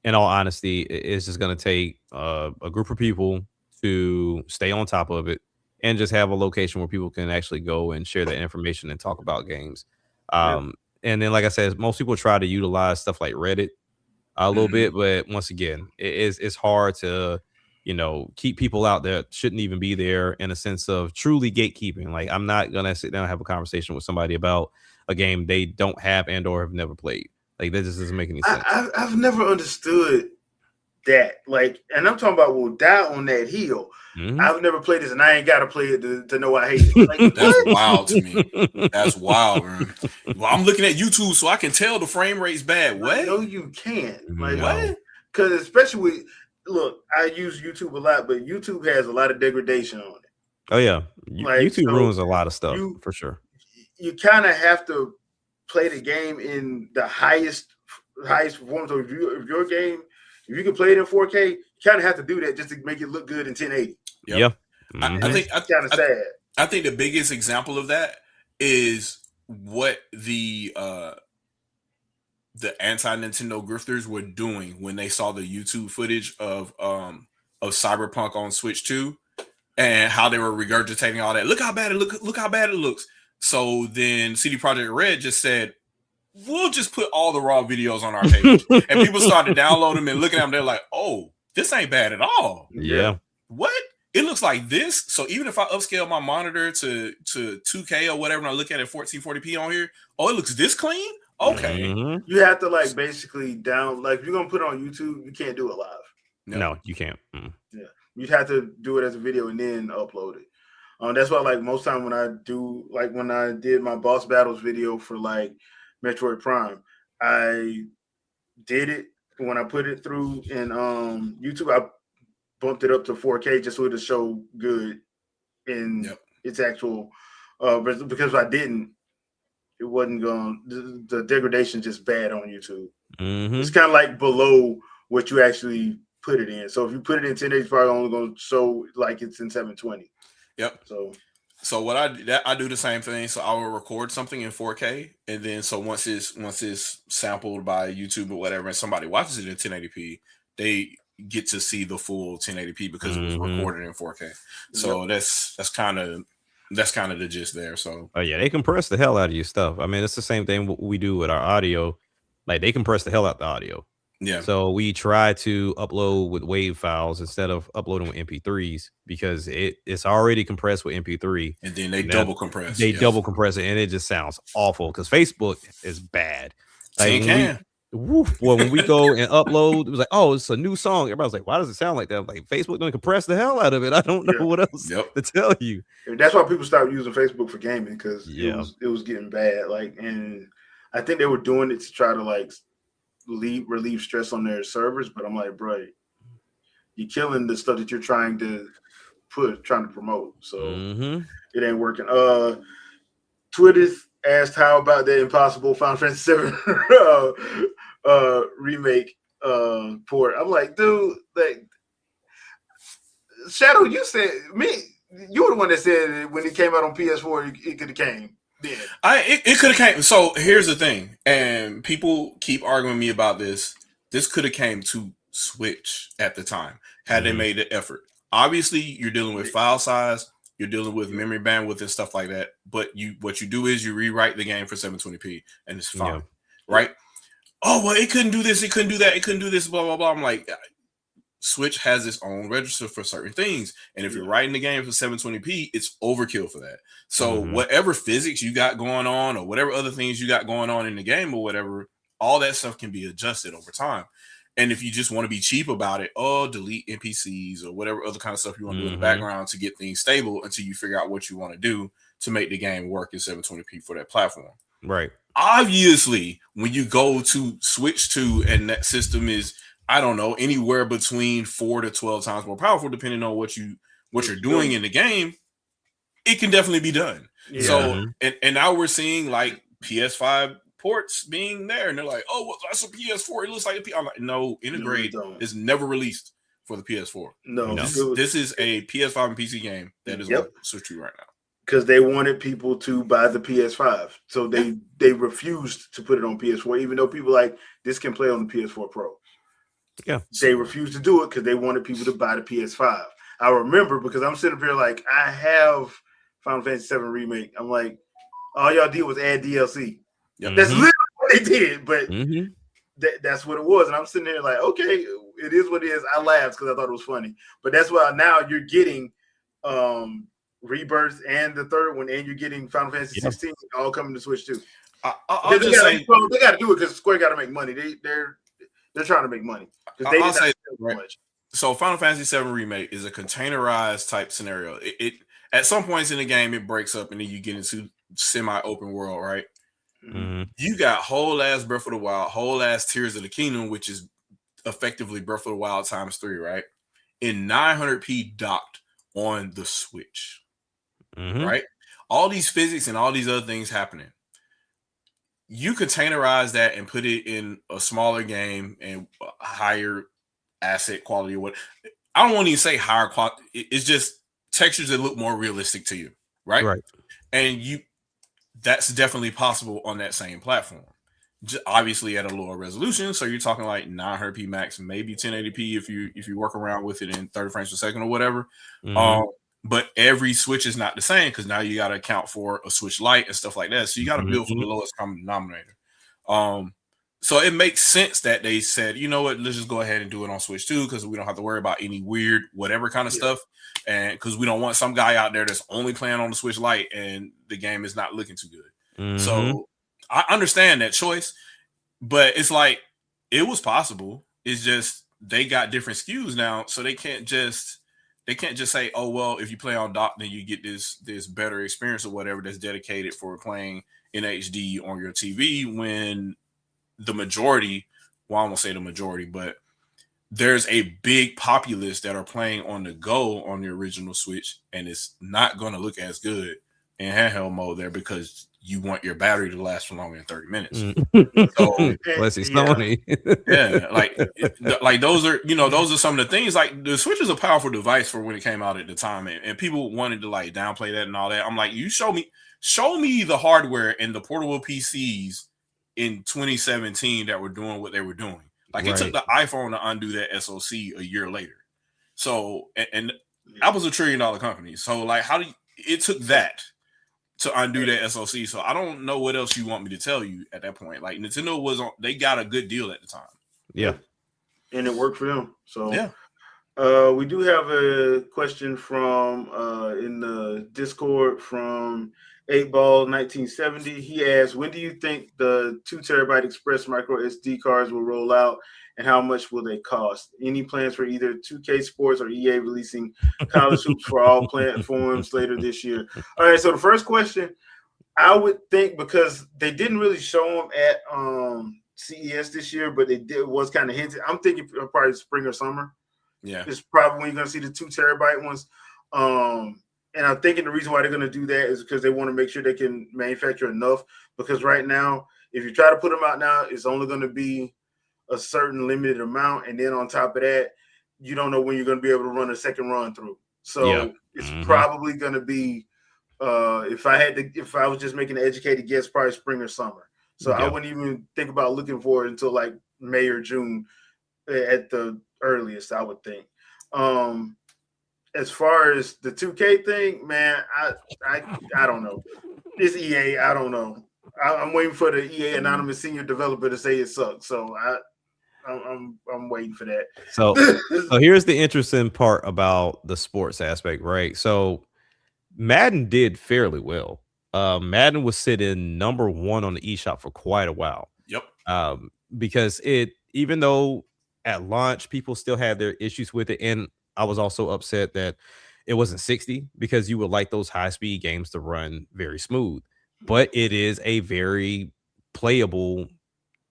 in all honesty, it's just going to take a group of people to stay on top of it and just have a location where people can actually go and share that information and talk about games. And then, like I said, most people try to utilize stuff like Reddit a little bit, but once again, it's hard to keep people out that shouldn't even be there, in a sense of truly gatekeeping. Like, I'm not gonna sit down and have a conversation with somebody about a game they don't have and or have never played. Like, that just doesn't make any sense. I've never understood that. Like, and I'm talking about will die on that hill. I've never played this, and I ain't got to play it to know I hate it. Like, that's wild to me. That's wild, man. Well, I'm looking at YouTube, so I can tell the frame rate's bad. What? No, you can't. Like, No. what? Because especially with I use YouTube a lot, but YouTube has a lot of degradation on it. Oh yeah, Like, YouTube so ruins a lot of stuff for sure. You kind of have to play the game in the highest performance of your game. If you can play it in 4K, you kind of have to do that just to make it look good in 1080. Yep. Yeah, I think it's kind of sad. I think the biggest example of that is what the anti-Nintendo grifters were doing when they saw the YouTube footage of Cyberpunk on Switch 2 and how they were regurgitating all that. Look how bad it looks. So then CD Projekt Red just said, we'll just put all the raw videos on our page. And people started downloading them and looking at them. They're like, oh, this ain't bad at all. Yeah. What? It looks like this. So even if I upscale my monitor to 2K or whatever, and I look at it 1440p on here, oh, it looks this clean? Okay. Mm-hmm. You have to basically if you're going to put it on YouTube, you can't do it live. No, you can't. Yeah. You'd have to do it as a video and then upload it. That's why most time when I do, when I did my boss battles video for Metroid Prime, I did it when I put it through in YouTube. I bumped it up to 4K just so it to show good in its actual. Because if I didn't, it wasn't going. The degradation just bad on YouTube. Mm-hmm. It's kind of below what you actually put it in. So if you put it in 1080, it's probably only going to show it's in 720. Yep. So what I do the same thing. So I will record something in 4K, and then so once it's sampled by YouTube or whatever, and somebody watches it in 1080p, they get to see the full 1080p because it was recorded in 4K. So that's kind of the gist there. So oh yeah, they compress the hell out of your stuff. I mean, it's the same thing we do with our audio. Like, they compress the hell out the audio. Yeah. So we try to upload with WAV files instead of uploading with MP3s because it's already compressed with MP3. And then they double compress. They double compress it, and it just sounds awful because Facebook is bad. When we go and upload, it was like, oh, it's a new song. Everybody's like, why does it sound like that? I'm like, Facebook don't compress the hell out of it. I don't know what else to tell you. That's why people stopped using Facebook for gaming because it was getting bad. And I think they were doing it to try to relieve stress on their servers, but I'm like, bro, you're killing the stuff that you're trying to promote. So it ain't working. Twitter asked how about the impossible Final Fantasy VII remake port. I'm like, dude, Shadow, you said you were the one that said when it came out on PS4 it could have came. Yeah. It could have came. So here's the thing, and people keep arguing me about this. This could have came to Switch at the time had they made the effort. Obviously, you're dealing with file size. You're dealing with memory bandwidth and stuff like that. But what you do is you rewrite the game for 720p, and it's fine, right? Oh well, it couldn't do this, it couldn't do that, it couldn't do this, blah blah blah. I'm like, Switch has its own register for certain things, and if you're writing the game for 720p, it's overkill for that. So whatever physics you got going on, or whatever other things you got going on in the game, or whatever, all that stuff can be adjusted over time. And if you just want to be cheap about it, delete NPCs or whatever other kind of stuff you want to do in the background to get things stable until you figure out what you want to do to make the game work in 720p for that platform. Right. Obviously, when you go to Switch 2 and that system is, I don't know, anywhere between 4 to 12 times more powerful, depending on what you're doing in the game, it can definitely be done. Yeah. So, and now we're seeing like PS5 ports being there, and they're like, "Oh, well, that's a PS4. It looks like a PS." I'm like, "No, Integrate is never released for the PS4. No. This is a PS5 and PC game that is on Switch 2 right now." Because they wanted people to buy the PS5, so they refused to put it on PS4, even though people like this can play on the PS4 Pro. Yeah, they refused to do it because they wanted people to buy the PS5. I remember because I'm sitting up here like, I have Final Fantasy VII Remake. I'm like, all y'all did was add DLC. Yep. That's literally what they did, but that's what it was. And I'm sitting there like, okay, it is what it is. I laughed because I thought it was funny. But that's why now you're getting Rebirth and the third one, and you're getting Final Fantasy 16 all coming to Switch too. They got to do it because Square got to make money. They're trying to make money. I'll say right. So Final Fantasy VII Remake is a containerized type scenario. It at some points in the game it breaks up and then you get into semi-open world, right? You got whole ass Breath of the Wild, whole ass Tears of the Kingdom, which is effectively Breath of the Wild times 3, right? In 900p docked on the Switch, right? All these physics and all these other things happening. You containerize that and put it in a smaller game and higher asset quality or what. I don't want to even say higher quality. It's just textures that look more realistic to you, right? Right. And that's definitely possible on that same platform. Obviously at a lower resolution. So you're talking like 900p max, maybe 1080p if you work around with it in 30 frames per second or whatever. But every Switch is not the same because now you got to account for a Switch Lite and stuff like that. So you got to build from the lowest common denominator. So it makes sense that they said, you know what, let's just go ahead and do it on Switch 2 because we don't have to worry about any weird whatever kind of stuff. And because we don't want some guy out there that's only playing on the Switch Lite and the game is not looking too good. So I understand that choice, but it's like it was possible. It's just they got different SKUs now, so they can't just say, oh well, if you play on dock, then you get this better experience or whatever that's dedicated for playing in HD on your TV. When the majority, well, I won't say the majority, but there's a big populace that are playing on the go on the original Switch, and it's not going to look as good in handheld mode there because you want your battery to last for longer than 30 minutes. So, let's see, Sony. like those are some of the things. Like the Switch is a powerful device for when it came out at the time, and people wanted to like downplay that and all that. I'm like, you show me the hardware and the portable PCs in 2017 that were doing what they were doing. Like it took the iPhone to undo that SoC a year later. So and Apple's $1 trillion company. So like it took that to undo that SoC. So I don't know what else you want me to tell you at that point. Like Nintendo they got a good deal at the time. Yeah. And it worked for them. So yeah. We do have a question from in the Discord from 8Ball 1970. He asked, when do you think the 2 terabyte express micro SD cards will roll out and how much will they cost? Any plans for either 2K Sports or EA releasing college hoops for all platforms later this year? All right, so the first question, I would think because they didn't really show them at CES this year, but it was kind of hinted. I'm thinking probably spring or summer. Yeah, it's probably when you're going to see the 2 terabyte ones. And I'm thinking the reason why they're going to do that is because they want to make sure they can manufacture enough. Because right now, if you try to put them out now, it's only going to be a certain limited amount. And then on top of that, you don't know when you're going to be able to run a second run through. So it's probably going to be, if I was just making an educated guess, probably spring or summer. So I wouldn't even think about looking for it until like May or June at the earliest, I would think. as far as the 2K thing, man, I don't know. It's EA. I don't know. I'm waiting for the EA anonymous senior developer to say it sucks. So I'm waiting for that. So here's the interesting part about the sports aspect, right? So Madden did fairly well. Madden was sitting number 1 on the eShop for quite a while. Yep. Because even though at launch people still had their issues with it, and I was also upset that it wasn't 60 because you would like those high-speed games to run very smooth. But it is a very playable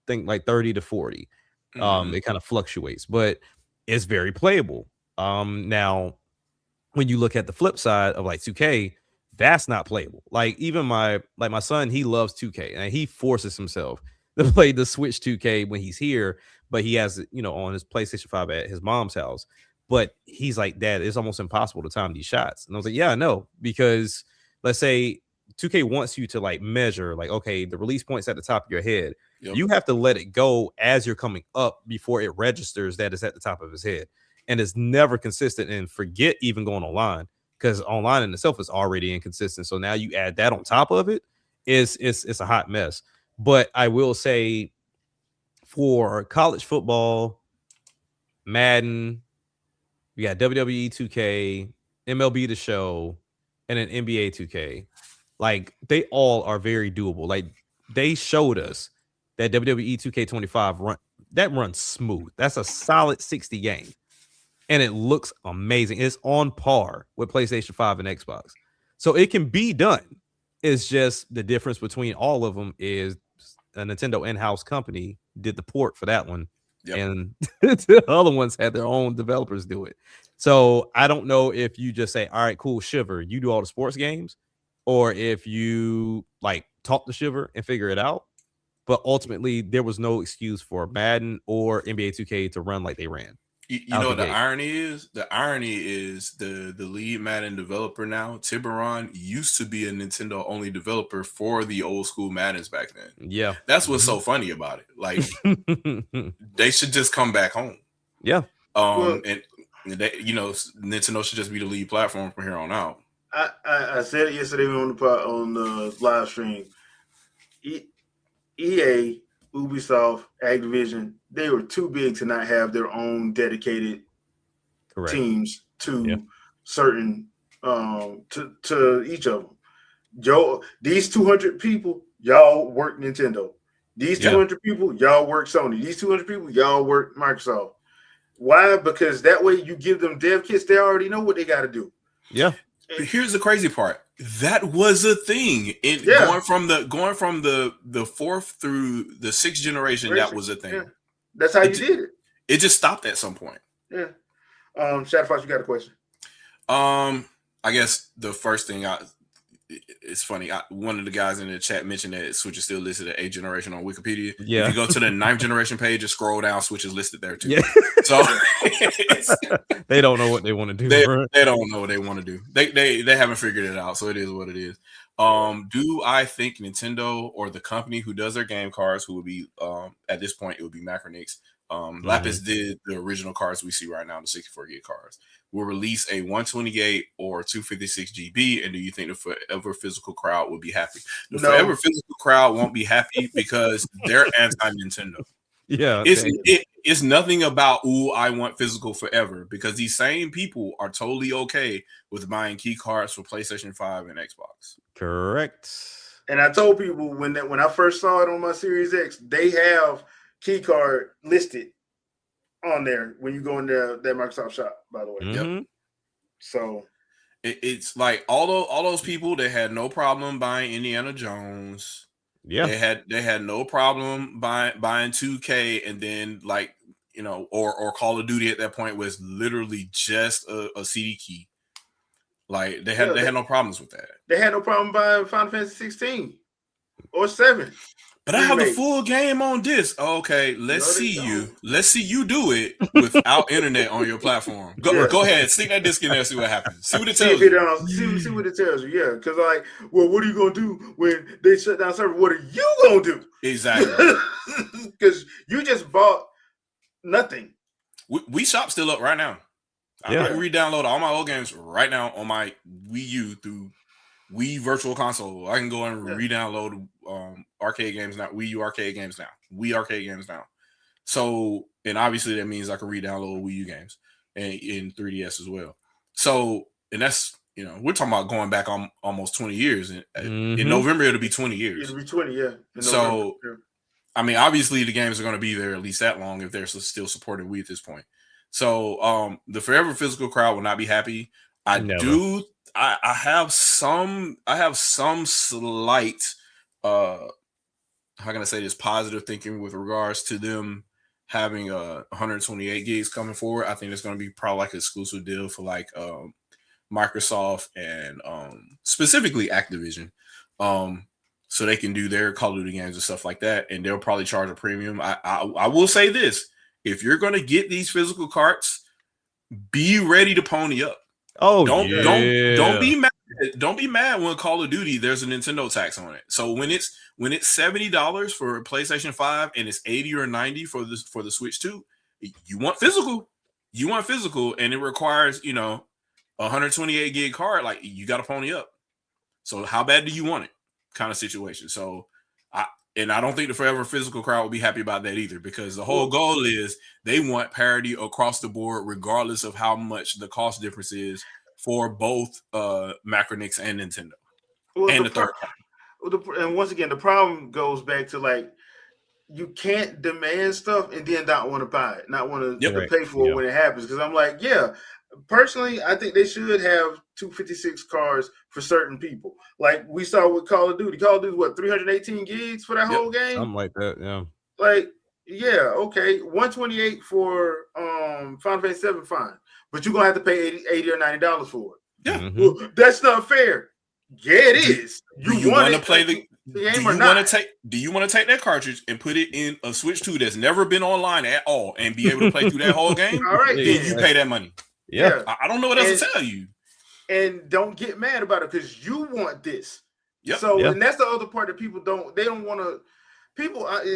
thing, like 30 to 40. It kind of fluctuates, but it's very playable. Now when you look at the flip side of like 2K, that's not playable. Like even my son, he loves 2K and he forces himself to play the Switch 2K when he's here, but he has on his PlayStation 5 at his mom's house. But he's like, Dad, it's almost impossible to time these shots. And I was like, yeah, I know, because let's say 2K wants you to like measure, like, okay, the release point's at the top of your head. Yep. You have to let it go as you're coming up before it registers that it's at the top of his head. And it's never consistent. And forget even going online, because online in itself is already inconsistent. So now you add that on top of it, it's a hot mess. But I will say, for college football, Madden, we got WWE 2K, MLB The Show, and an NBA 2K. Like, they all are very doable. Like, they showed us that WWE 2K25 runs smooth. That's a solid 60 game. And it looks amazing. It's on par with PlayStation 5 and Xbox. So it can be done. It's just the difference between all of them is a Nintendo in-house company did the port for that one. Yep. And the other ones had their own developers do it. So I don't know if you just say, all right, cool, Shiver, you do all the sports games, or if you like talk to Shiver and figure it out. But ultimately, there was no excuse for Madden or NBA 2K to run like they ran. You know what the irony is? The irony is the lead Madden developer now, Tiburon, used to be a Nintendo only developer for the old school Maddens back then. Yeah. That's what's so funny about it. Like, they should just come back home. Yeah. And they, Nintendo should just be the lead platform from here on out. I said it yesterday on the live stream. EA, Ubisoft, Activision, they were too big to not have their own dedicated teams to certain to each of them. These 200 people, y'all work Nintendo. These 200 people, y'all work Sony. These 200 people, y'all work Microsoft. Why? Because that way you give them dev kits, they already know what they got to do. Yeah. But here's the crazy part. That was a thing. Going from the fourth through the sixth generation, that was a thing. Yeah. That's how you did it. It just stopped at some point. Yeah. Shadowfox, you got a question? I guess the first thing it's funny. One of the guys in the chat mentioned that Switch is still listed at 8th generation on Wikipedia. Yeah. If you go to the 9th generation page and scroll down, Switch is listed there too. Yeah. So they don't know what they want to do. They don't know what they want to do. They haven't figured it out. So it is what it is. Do I think Nintendo or the company who does their game cards, who would be at this point it would be Macronix. Lapis did the original cards we see right now, the 64 gig cards. Will release a 128 or 256 GB, and do you think the forever physical crowd will be happy? The forever physical crowd won't be happy because they're anti-Nintendo. Yeah, it's nothing about I want physical forever, because these same people are totally okay with buying key cards for PlayStation 5 and Xbox. Correct. And I told people when I first saw it on my Series X, they have key card listed on there when you go in that Microsoft shop, by the way. Mm-hmm. Yep. So it's like all those people, they had no problem buying Indiana Jones. Yeah, they had no problem buying 2K, and then or Call of Duty at that point was literally just a CD key. Like they had no problems with that. They had no problem buying Final Fantasy 16 or 7. But I have the full game on disc. Okay, let's see you do it without internet on your platform. Go ahead, stick that disc in there, see what happens. See what it tells you. See what it tells you. Yeah, because what are you gonna do when they shut down server? What are you gonna do? Exactly. Because you just bought nothing. We shop still up right now. I can re-download all my old games right now on my Wii U through Wii Virtual Console. I can go and re-download arcade games now, Wii U arcade games now, Wii arcade games now. So, and obviously that means I can re-download Wii U games and in 3DS as well. So, and that's, we're talking about going back on almost 20 years. In November, it'll be 20 years. It'll be 20, yeah. So, I mean, obviously the games are going to be there at least that long if they're still supporting Wii at this point. So, the Forever Physical crowd will not be happy. I have some slight, how can I say this, positive thinking with regards to them having 128 gigs coming forward. I think it's going to be probably like an exclusive deal for like Microsoft and specifically Activision, so they can do their Call of Duty games and stuff like that, and they'll probably charge a premium. I will say this: if you're going to get these physical carts, be ready to pony up. Oh, don't be mad. Don't be mad when Call of Duty there's a Nintendo tax on it. So when it's $70 for a PlayStation 5 and it's 80 or 90 for the Switch 2, you want physical. You want physical, and it requires 128 gig card. Like, you got to pony up. So how bad do you want it? Kind of situation. So I don't think the Forever Physical crowd will be happy about that either, because the whole goal is they want parity across the board, regardless of how much the cost difference is for both Macronix and Nintendo. And the third party. And once again, the problem goes back to, like, you can't demand stuff and then not want to buy it, not want to pay for it when it happens. Because I'm like, personally, I think they should have 256 cards for certain people. Like we saw with Call of Duty. Call of Duty, what, 318 gigs for that whole game? Something like that, yeah. Like, okay. 128 for Final Fantasy 7, fine. But you're going to have to pay $80 or $90 for it. Yeah. Well, that's not fair. Yeah, it is. Do you want to play the game or not? Do you want to take that cartridge and put it in a Switch 2 that's never been online at all and be able to play through that whole game? All right, then you pay that money. Yeah. I don't know what else to tell you. And don't get mad about it because you want this. Yep. So, and that's the other part that people don't want to.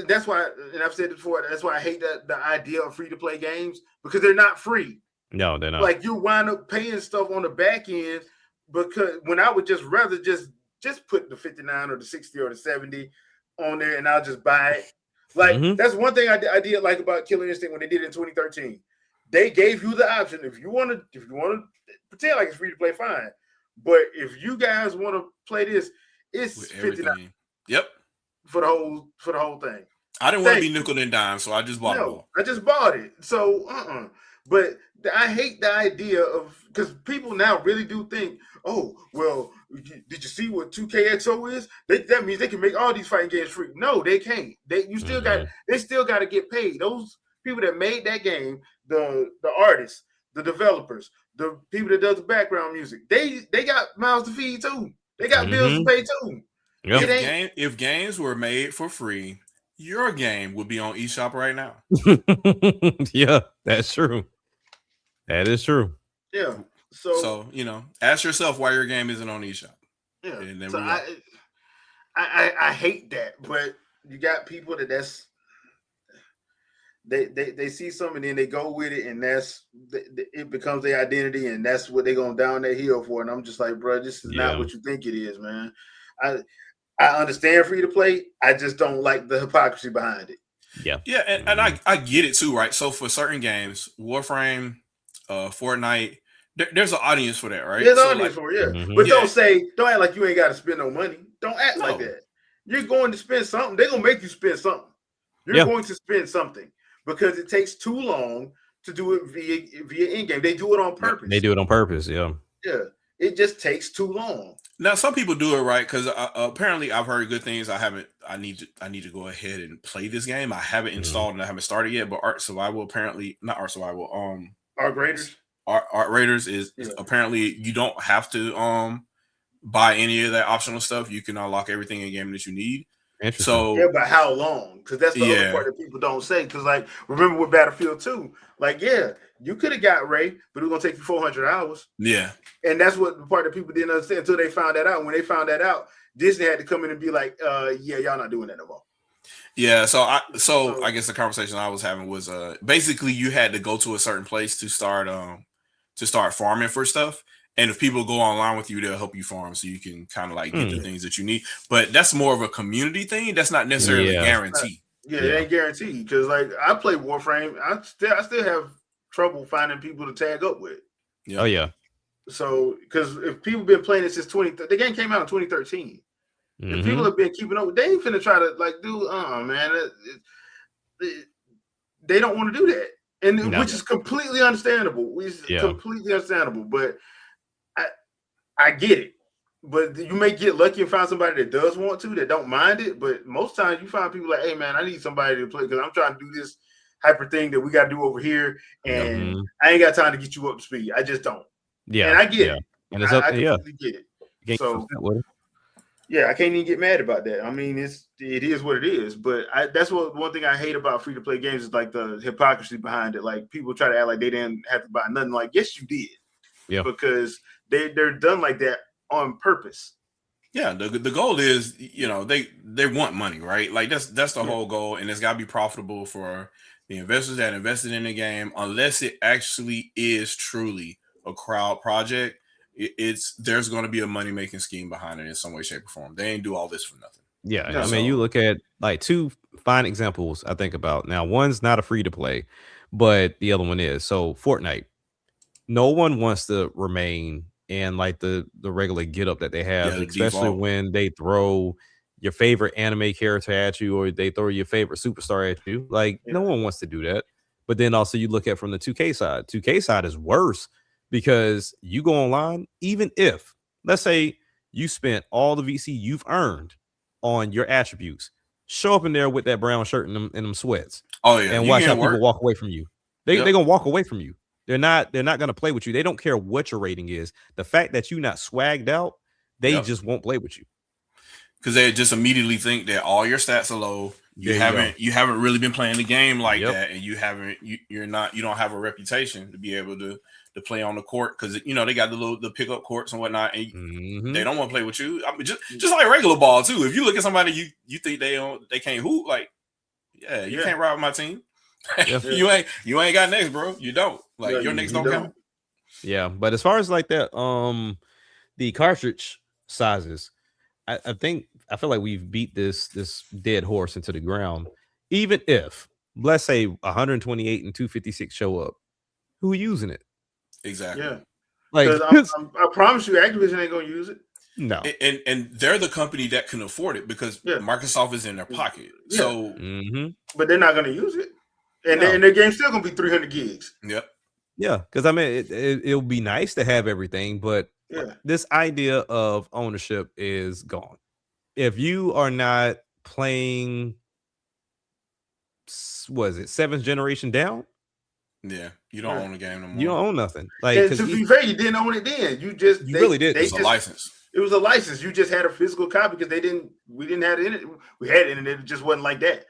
That's why, and I've said it before, that's why I hate the idea of free-to-play games, because they're not free. No, they're not. Like, you wind up paying stuff on the back end, because when I would just rather just put the 59 or the 60 or the 70 on there and I'll just buy it. Like, that's one thing I did like about Killer Instinct when they did it in 2013. They gave you the option. If you want to pretend like it's free to play, fine. But if you guys want to play this, it's $59. Yep. For the whole thing. I didn't want to be nickel and dime, so I just bought it. I just bought it. So But I hate the idea of, because people now really do think, oh, well, did you see what 2KXO is? That means they can make all these fighting games free. No, they can't. They still got to get paid. Those people that made that game, the artists, the developers, the people that does the background music, they got mouths to feed too. They got bills to pay too. Yep. If games were made for free, your game would be on eShop right now. Yeah, that's true. That is true. Yeah. So ask yourself why your game isn't on eShop. Yeah. So I hate that, but you got people that's they see something and then they go with it, and it becomes their identity, and that's what they're going down that hill for. And I'm just like, bro, this is not what you think it is, man. I understand free to play. I just don't like the hypocrisy behind it. Yeah. Yeah, and I get it too, right? So for certain games, Warframe, Fortnite, there's an audience for that, right? There's an audience for it, yeah. But don't act like you ain't got to spend no money. Don't act like that. You're going to spend something. They're going to make you spend something. You're going to spend something, because it takes too long to do it via in-game. They do it on purpose. They do it on purpose, yeah. Yeah. It just takes too long. Now, some people do it right, because apparently I've heard good things. I need to go ahead and play this game. I haven't installed and I haven't started yet. But Art Raiders is apparently you don't have to buy any of that optional stuff. You can unlock everything in game that you need. So but how long? Because that's the other part that people don't say. Because, like, remember with Battlefield 2, like, you could have got Ray, but it was gonna take you 400 hours. Yeah, and that's what the part that people didn't understand until they found that out. When they found that out, Disney had to come in and be like, y'all not doing that no more. Yeah, so I guess the conversation I was having was basically you had to go to a certain place to start to start farming for stuff. And if people go online with you, they'll help you farm so you can kind of like get the things that you need. But that's more of a community thing. That's not necessarily a guarantee. It ain't guaranteed because like I play Warframe, I still have trouble finding people to tag up with. Yeah. Oh yeah. So because if people been playing it since the game came out in 2013. If people have been keeping up, they ain't finna try to like do man. They don't want to do that. And which is completely understandable. Completely understandable. But I get it. But you may get lucky and find somebody that does want to, that don't mind it. But most times you find people like, hey man, I need somebody to play because I'm trying to do this hyper thing that we got to do over here, and I ain't got time to get you up to speed. I just don't. Yeah, and I get it. And it's I completely get it. So yeah, I can't even get mad about that. I mean, it is what it is. But that's one thing I hate about free to play games is like the hypocrisy behind it. Like people try to act like they didn't have to buy nothing. Like yes, you did. Yeah, because they're done like that on purpose. Yeah, the goal is, they want money, right? Like that's the whole goal, and it's got to be profitable for the investors that invested in the game. Unless it actually is truly a crowd project, there's going to be a money making scheme behind it in some way, shape, or form. They ain't do all this for nothing. Yeah, I mean, you look at like two fine examples I think about. Now, one's not a free to play, but the other one is. So Fortnite. No one wants to remain in like the regular get up that they have, especially default. When they throw your favorite anime character at you or they throw your favorite superstar at you. Like no one wants to do that. But then also you look at from the 2K side. 2K side is worse because you go online, even if let's say you spent all the VC you've earned on your attributes, show up in there with that brown shirt and them sweats. Oh yeah, and watch how people walk away from you. They're gonna walk away from you. They're not going to play with you. They don't care what your rating is. The fact that you're not swagged out, they just won't play with you. Because they just immediately think that all your stats are low. You haven't really been playing the game like that, and you don't have a reputation to be able to play on the court because they got the pickup courts and whatnot, and they don't want to play with you. I mean, just like regular ball too. If you look at somebody you think they can't hoop, like you can't ride with my team. you ain't got next, bro. You don't your next don't count. Yeah, but as far as like that, the cartridge sizes, I feel like we've beat this dead horse into the ground. Even if let's say 128 and 256 show up, who are using it? Exactly. Yeah, like I promise you, Activision ain't gonna use it. No, and they're the company that can afford it because Microsoft is in their pocket. Yeah. So, but they're not gonna use it. And their game's still gonna be 300 gigs. Yep. Yeah, because I mean, it'll be nice to have everything, but this idea of ownership is gone. If you are not playing, was it 7th generation down? Yeah, you don't own the game no more. You don't own nothing. Like to be fair, you didn't own it then. You really did. It was a license. It was a license. You just had a physical copy because we didn't have it. We had it, and it just wasn't like that.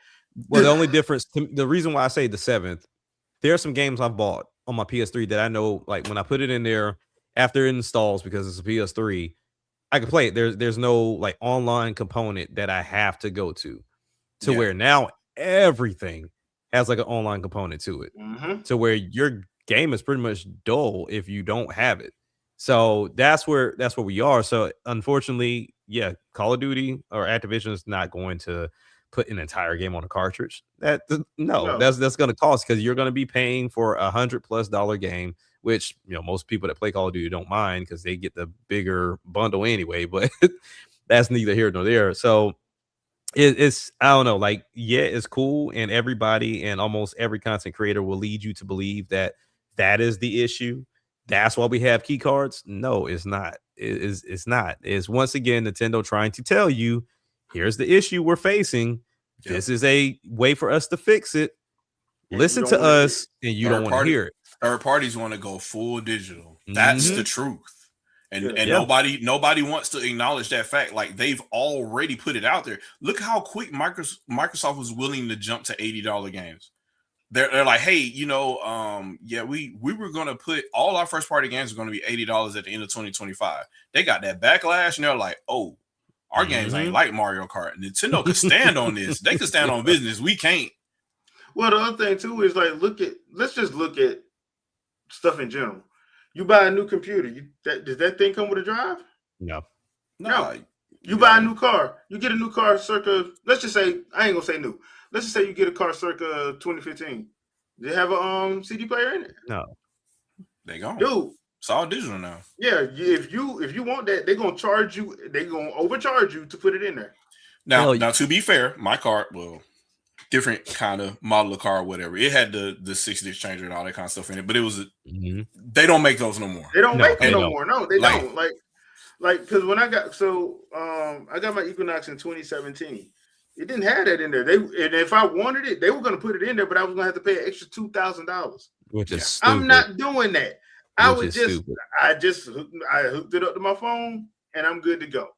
Well, the only difference, the reason why I say the 7th, there are some games I've bought on my PS3 that I know, like when I put it in there after it installs because it's a PS3, I can play it. There's no like online component that I have to go to where now everything has like an online component to it, to where your game is pretty much dull if you don't have it. So that's where we are. So unfortunately, Call of Duty or Activision is not going to put an entire game on a cartridge. That's going to cost because you're going to be paying for $100+ game, which most people that play Call of Duty don't mind because they get the bigger bundle anyway. But that's neither here nor there. So it's I don't know. Like it's cool, and everybody and almost every content creator will lead you to believe that is the issue. That's why we have key cards. No, it's not. It's not. It's once again Nintendo trying to tell you, here's the issue we're facing. Yep. This is a way for us to fix it. Listen to us, and you don't want to hear it. Third parties want to go full digital. That's the truth. And nobody wants to acknowledge that fact. Like they've already put it out there. Look how quick Microsoft was willing to jump to $80 games. They're like, hey, we were gonna put all our first party games are gonna be $80 at the end of 2025. They got that backlash, and they're like, oh, our games ain't like Mario Kart. Nintendo could stand on this. They could stand on business. We can't. Well, the other thing too is like, let's just look at stuff in general. You buy a new computer. Does that thing come with a drive? No. No. You buy a new car. You get a new car circa, let's just say, I ain't gonna say new. Let's just say you get a car circa 2015. They have a CD player in it. No. They gone. Dude. It's all digital now. Yeah, if you want that, they're gonna charge you. They're gonna overcharge you to put it in there. Now, to be fair, my car, well, different kind of model of car or whatever. It had the 6-disc changer and all that kind of stuff in it, but it was they don't make those no more. They don't make them no more. No, they Like- don't. Like because when I got I got my Equinox in 2017. It didn't have that in there. And if I wanted it, they were gonna put it in there, but I was gonna have to pay an extra $2,000. Which is stupid. I'm not doing that. I Which is stupid. hooked it up to my phone and I'm good to go.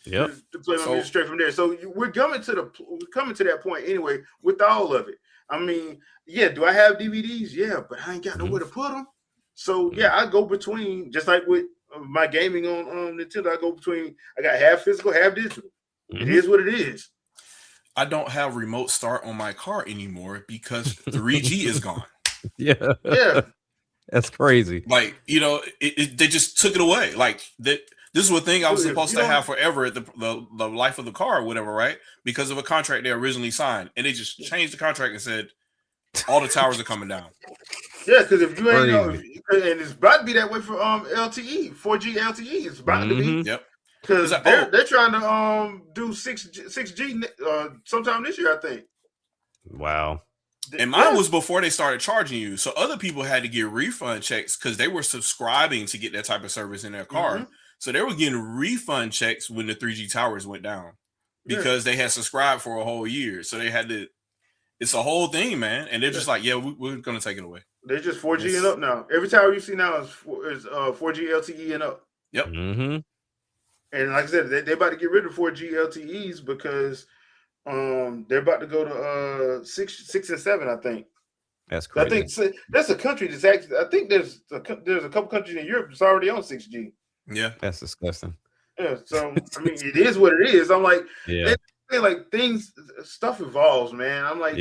Yep. To play my music straight from there. So we're coming to that point anyway with all of it. I mean, yeah, do I have DVDs? Yeah, but I ain't got nowhere to put them. So yeah, I go between, just like with my gaming on Nintendo, I go between. I got half physical, half digital. It is what it is. I don't have remote start on my car anymore because 3G is gone. Yeah. Yeah. That's crazy. Like, you know, they just took it away. Like that. This is a thing I was supposed to have forever at the life of the car or whatever, right? Because of a contract they originally signed, and they just changed the contract and said all the towers are coming down. Yeah, because if you ain't know, and it's about to be that way for LTE, 4G LTE. It's about to be. Yep. Because they're trying to do 6G sometime this year, I think. Wow. And mine was before they started charging you. So other people had to get refund checks because they were subscribing to get that type of service in their car. So they were getting refund checks when the 3G towers went down because they had subscribed for a whole year. So they had to, it's a whole thing, man. And they're just like, yeah, we're going to take it away. They're just 4G and up now. Every tower you see now is 4G LTE and up. Yep. Mm-hmm. And like I said, they're about to get rid of 4G LTEs because they're about to go to 6 and 7, I think. That's crazy. I think that's a country that's actually. I think there's a couple countries in Europe that's already on 6G. Yeah, that's disgusting. Yeah, so I mean, it is what it is. I'm like, stuff evolves, man. I'm like,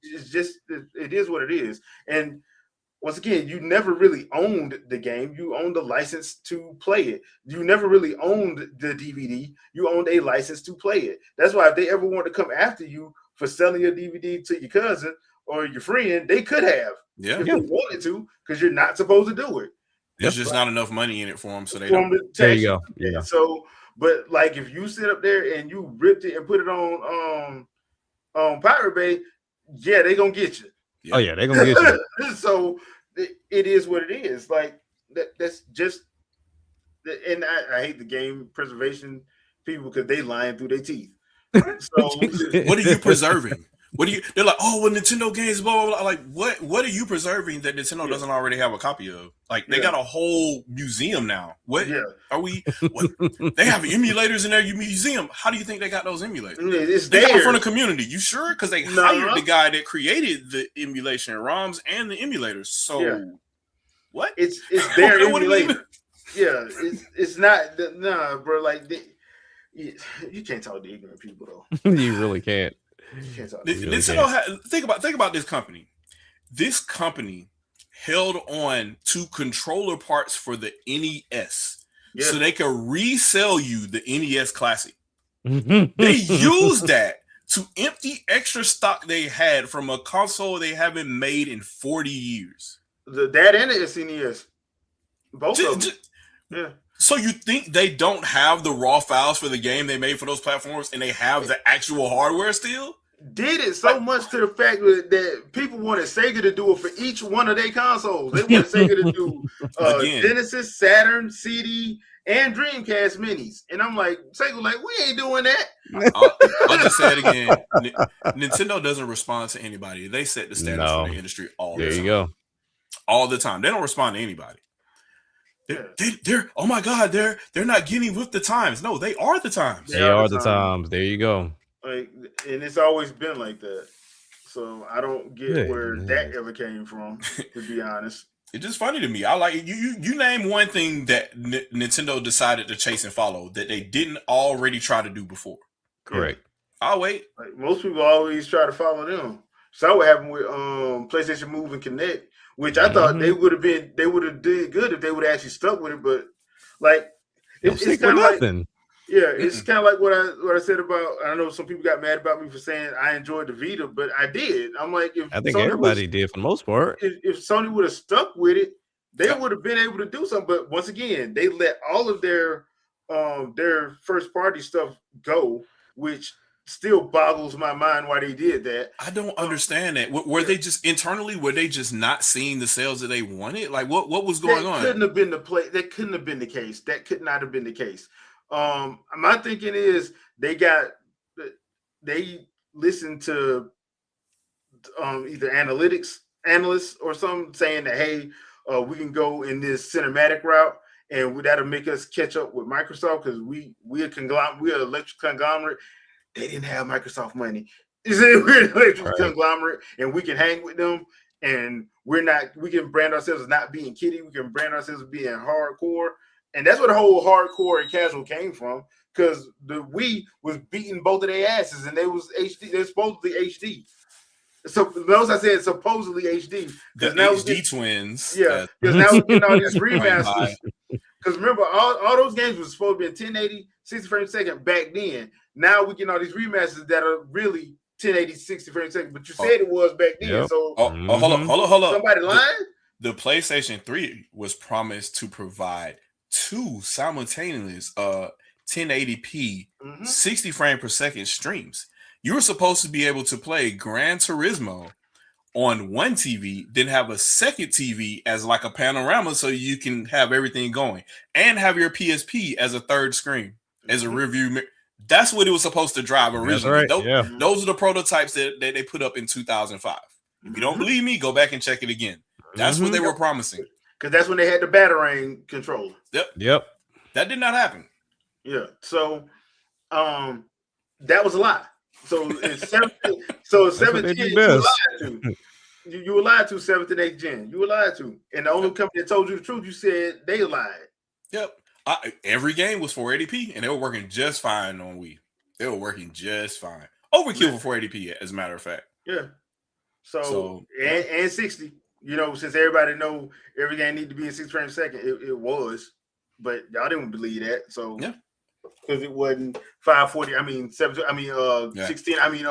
it's just it is what it is. And once again, you never really owned the game. You owned the license to play it. You never really owned the DVD. You owned a license to play it. That's why if they ever want to come after you for selling your DVD to your cousin or your friend, they could have. If they wanted to, because you're not supposed to do it. There's just not enough money in it for them, so they don't. There you go. Yeah. So, but like if you sit up there and you ripped it and put it on Pirate Bay, yeah, they gonna get you. Oh yeah, they gonna get you. So it is what it is. Like that's just. And I hate the game preservation people because they lying through their teeth. So what are you preserving? What do you? They're like, oh, well, Nintendo games, blah blah blah. Like, what are you preserving that Nintendo doesn't already have a copy of? Like, they got a whole museum now. What are we? They have emulators in their museum. How do you think they got those emulators? They got it from the community. You sure? Because they hired the guy that created the emulation ROMs and the emulators. So what? It's their emulator. Yeah, it's not bro. Like you can't talk to ignorant people though. You really can't. Nintendo think about this company. This company held on to controller parts for the NES so they could resell you the NES Classic. They used that to empty extra stock they had from a console they haven't made in 40 years. That and the SNES. Both of them. Yeah. So you think they don't have the raw files for the game they made for those platforms and they have the actual hardware still? Did it so much to the fact that people wanted Sega to do it for each one of their consoles. They wanted Sega to do Genesis, Saturn, CD, and Dreamcast minis. And I'm like, Sega, like, we ain't doing that. I'll just say it again. Nintendo doesn't respond to anybody. They set the standards for the industry all the time. There you go. All the time. They don't respond to anybody. They're oh my God, they're not getting with the times. No, they are the times. They are the times. There you go. Like, and it's always been like that. So I don't get where that ever came from, to be honest. It's just funny to me. I like you name one thing that Nintendo decided to chase and follow that they didn't already try to do before. Correct. I'll wait. Like most people always try to follow them. saw what happened with PlayStation Move and Connect, which I thought they would have did good if they would have actually stuck with it. But like it's kind of like nothing. it's kind of like what I said about. I know some people got mad about me for saying I enjoyed the Vita, but I did. I'm like, if I think Sony everybody did for the most part. if Sony would have stuck with it, they would have been able to do something. But once again, they let all of their first party stuff go, which still boggles my mind why they did that. I don't understand that. Were they just internally? Were they just not seeing the sales that they wanted? Like what was going on? Couldn't have been the play. That couldn't have been the case. That could not have been the case. My thinking is they listened to either analysts or some saying that, hey, we can go in this cinematic route and that'll make us catch up with Microsoft because we're an electric conglomerate. They didn't have Microsoft money. You see, we're an electric conglomerate and we can hang with them, and we can brand ourselves as not being kiddie. We can brand ourselves as being hardcore. And that's where the whole hardcore and casual came from, because the Wii was beating both of their asses, and they was HD. They're supposedly HD. So those I said supposedly HD. The now HD twins. Yeah, because now we're getting all these remasters. Because remember, all those games were supposed to be in 1080, 60 frames a second back then. Now we getting all these remasters that are really 1080, 60 frames a second. But you said it was back then. Yep. So hold up. Somebody lying? The PlayStation 3 was promised to provide two simultaneous 1080p 60 frame per second streams. You were supposed to be able to play Gran Turismo on one TV, then have a second TV as like a panorama so you can have everything going, and have your PSP as a third screen, as a review mirror. That's what it was supposed to drive originally. Those are the prototypes that they put up in 2005. If you don't believe me, go back and check it again. That's what they were promising. Because that's when they had the Batarang controller. Yep. That did not happen. Yeah. So that was a lie. So it's 17. So 17 you were lied to. You were lied to 7th and 8th gen. You were lied to. And the only company that told you the truth, you said they lied. Yep. Every game was 480p, and they were working just fine on Wii. They were working just fine. Overkill for 480p, as a matter of fact. Yeah. So and 60. You know, since everybody know every game need to be in 6 frames a second, it was. But y'all didn't believe that. So yeah. Because it wasn't 540. I mean, 7. I mean, 16. I mean,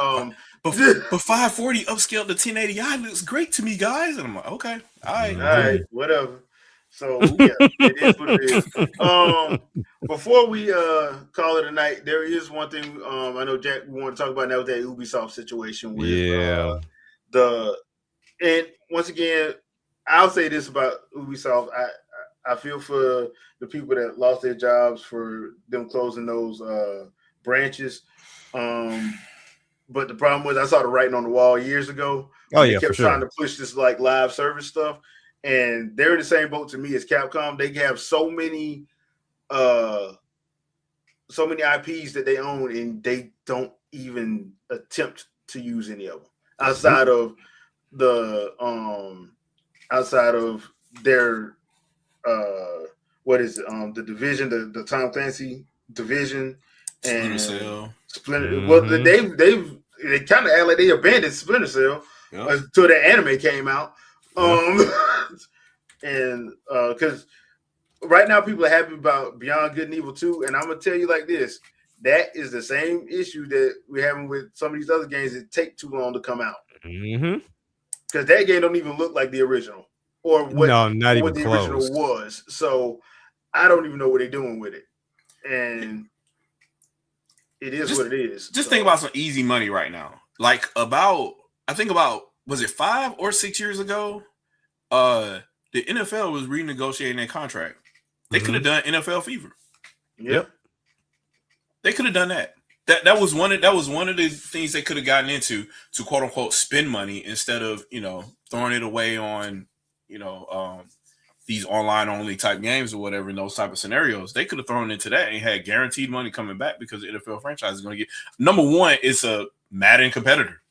but 540 upscaled to 1080i looks great to me, guys. And I'm like, okay, all right, whatever. So yeah, it is what it is. Before we call it a night, there is one thing I know Jack we want to talk about now with that Ubisoft situation with and once again, I'll say this about Ubisoft. I feel for the people that lost their jobs for them closing those branches. But the problem was I saw the writing on the wall years ago. They kept trying to push this like live service stuff. And they're in the same boat to me as Capcom. They have so many IPs that they own, and they don't even attempt to use any of them outside of their the Division, the Tom Clancy Division, and Splinter. Well, they kind of act like they abandoned Splinter Cell until the anime came out. And because right now people are happy about Beyond Good and Evil 2, and I'm gonna tell you like this: that is the same issue that we're having with some of these other games that take too long to come out. Because that game don't even look like the original, or what the original was. So I don't even know what they're doing with it, and it is what it is. Just think about some easy money right now. Like was it 5 or 6 years ago? The NFL was renegotiating their contract. They could have done NFL Fever. Yep. They could have done that. That was one of the things they could have gotten into to quote unquote spend money instead of, throwing it away on, these online only type games or whatever in those type of scenarios. They could have thrown into that and had guaranteed money coming back because the NFL franchise is going to get number one, it's a Madden competitor.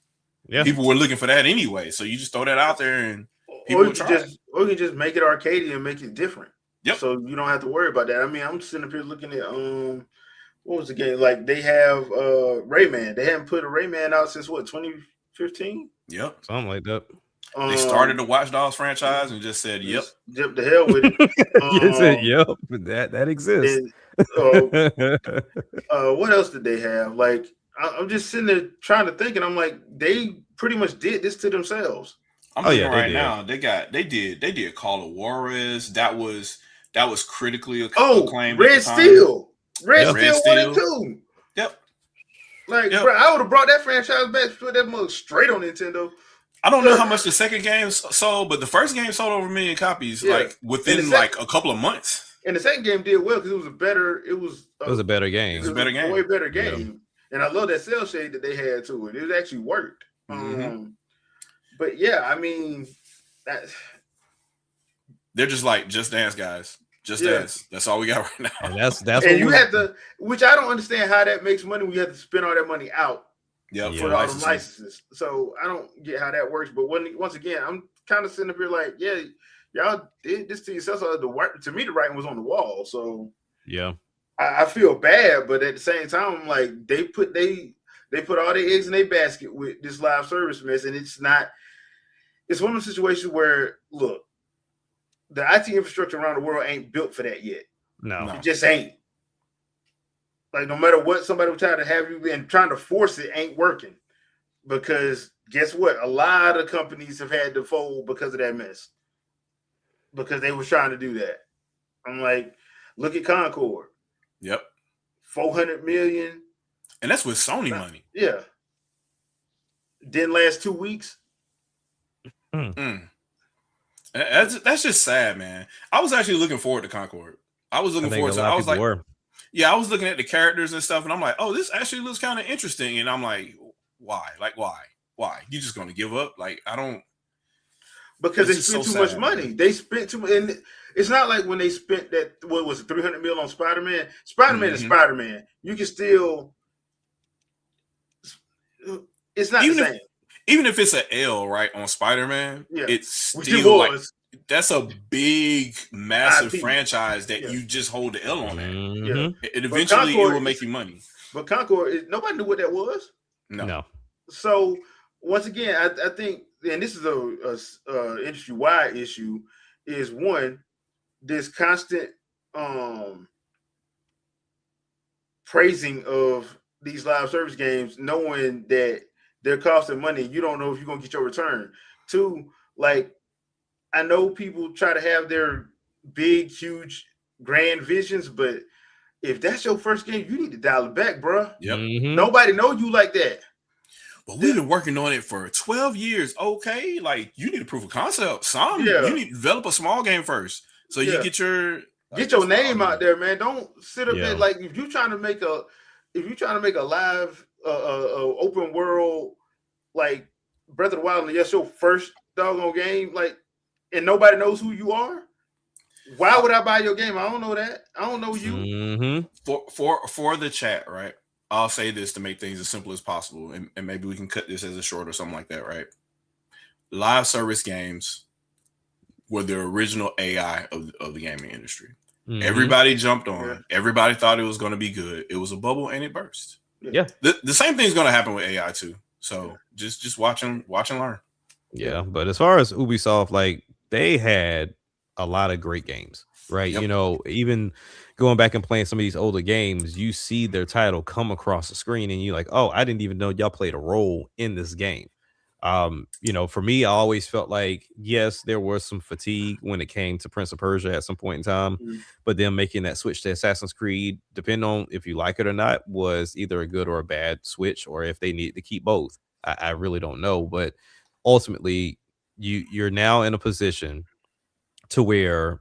Yeah. People were looking for that anyway. So you just throw that out there and or you can just make it arcade and make it different. Yep. So you don't have to worry about that. I mean, I'm sitting up here looking at what was the game? Like they have Rayman. They haven't put a Rayman out since what, 2015? Yep. Something like that. They started the Watch Dogs franchise and just said, "Yep, Jip the hell with it." You said, yep, that exists. What else did they have? Like, I'm just sitting there trying to think, and I'm like, they pretty much did this to themselves. I'm looking right now. They did Call of Juarez. That was critically acclaimed. Red Steel. Red Steel 1 and 2. Yep. Like, bro, I would have brought that franchise back, put that mug straight on Nintendo. I don't know how much the second game sold, but the first game sold over 1 million copies, like within like a couple of months. And the second game did well because it was a better game. It was a better game. A way better game. Yeah. And I love that cell shade that they had to it. It actually worked. But yeah, I mean, they're just like Just Dance guys. Just Dance. That's all we got right now. And that's and you have to, which I don't understand how that makes money when you have to spend all that money out. For all the licenses. So I don't get how that works. But once again, I'm kind of sitting up here like, yeah, y'all did this to yourself. So to me, the writing was on the wall. So yeah, I feel bad, but at the same time, I'm like, they put all their eggs in their basket with this live service mess, and it's one of those situations where, look, the IT infrastructure around the world ain't built for that yet. No. It just ain't. Like, no matter what somebody was trying to have you and trying to force it ain't working. Because guess what? A lot of companies have had to fold because of that mess. Because they was trying to do that. I'm like, look at Concord. Yep. 400 million. And that's with Sony money. Yeah. Didn't last 2 weeks. That's just sad, man. I was actually looking forward to Concord. I was looking forward to it. I was like, I was looking at the characters and stuff, and I'm like, oh, this actually looks kind of interesting. And I'm like, why? Like, why? You just gonna give up? Like, I don't. Because they spent too much money. Man. They spent too much, and it's not like when they spent that. What was it? $300 million on Spider-Man. Spider-Man is Spider-Man. You can still. It's not the same. Even if it's an L, right, on Spider-Man, it's still like that's a big, massive franchise that you just hold the L on that. Yeah. And eventually it will make you money. But Concord, nobody knew what that was. No. So once again, I think, and this is a industry-wide issue, is one, this constant praising of these live service games, knowing that they're costing money. You don't know if you're going to get your return. Two, like, I know people try to have their big, huge, grand visions, but if that's your first game, you need to dial it back, bro. Yep. Nobody know you like that. But we've been working on it for 12 years. Okay, like, you need to prove a concept. You need to develop a small game first, so you get your name out there, man. Don't sit up there like if you're trying to make a live open world like Breath of the Wild, and that's your first doggone game, like, and nobody knows who you are. Why would I buy your game? I don't know that. I don't know you. For the chat, right? I'll say this to make things as simple as possible, and maybe we can cut this as a short or something like that, right? Live service games were the original AI of the gaming industry. Everybody jumped on. Yeah. Everybody thought it was going to be good. It was a bubble and it burst. Yeah. The same thing's going to happen with AI too. So just watch and learn. Yeah, but as far as Ubisoft, like, they had a lot of great games, right? Yep. You know, even going back and playing some of these older games, you see their title come across the screen and you're like, oh, I didn't even know y'all played a role in this game. You know, for me, I always felt like, yes, there was some fatigue when it came to Prince of Persia at some point in time, but then making that switch to Assassin's Creed, depending on if you like it or not, was either a good or a bad switch, or if they need to keep both. I really don't know, but ultimately you're now in a position to where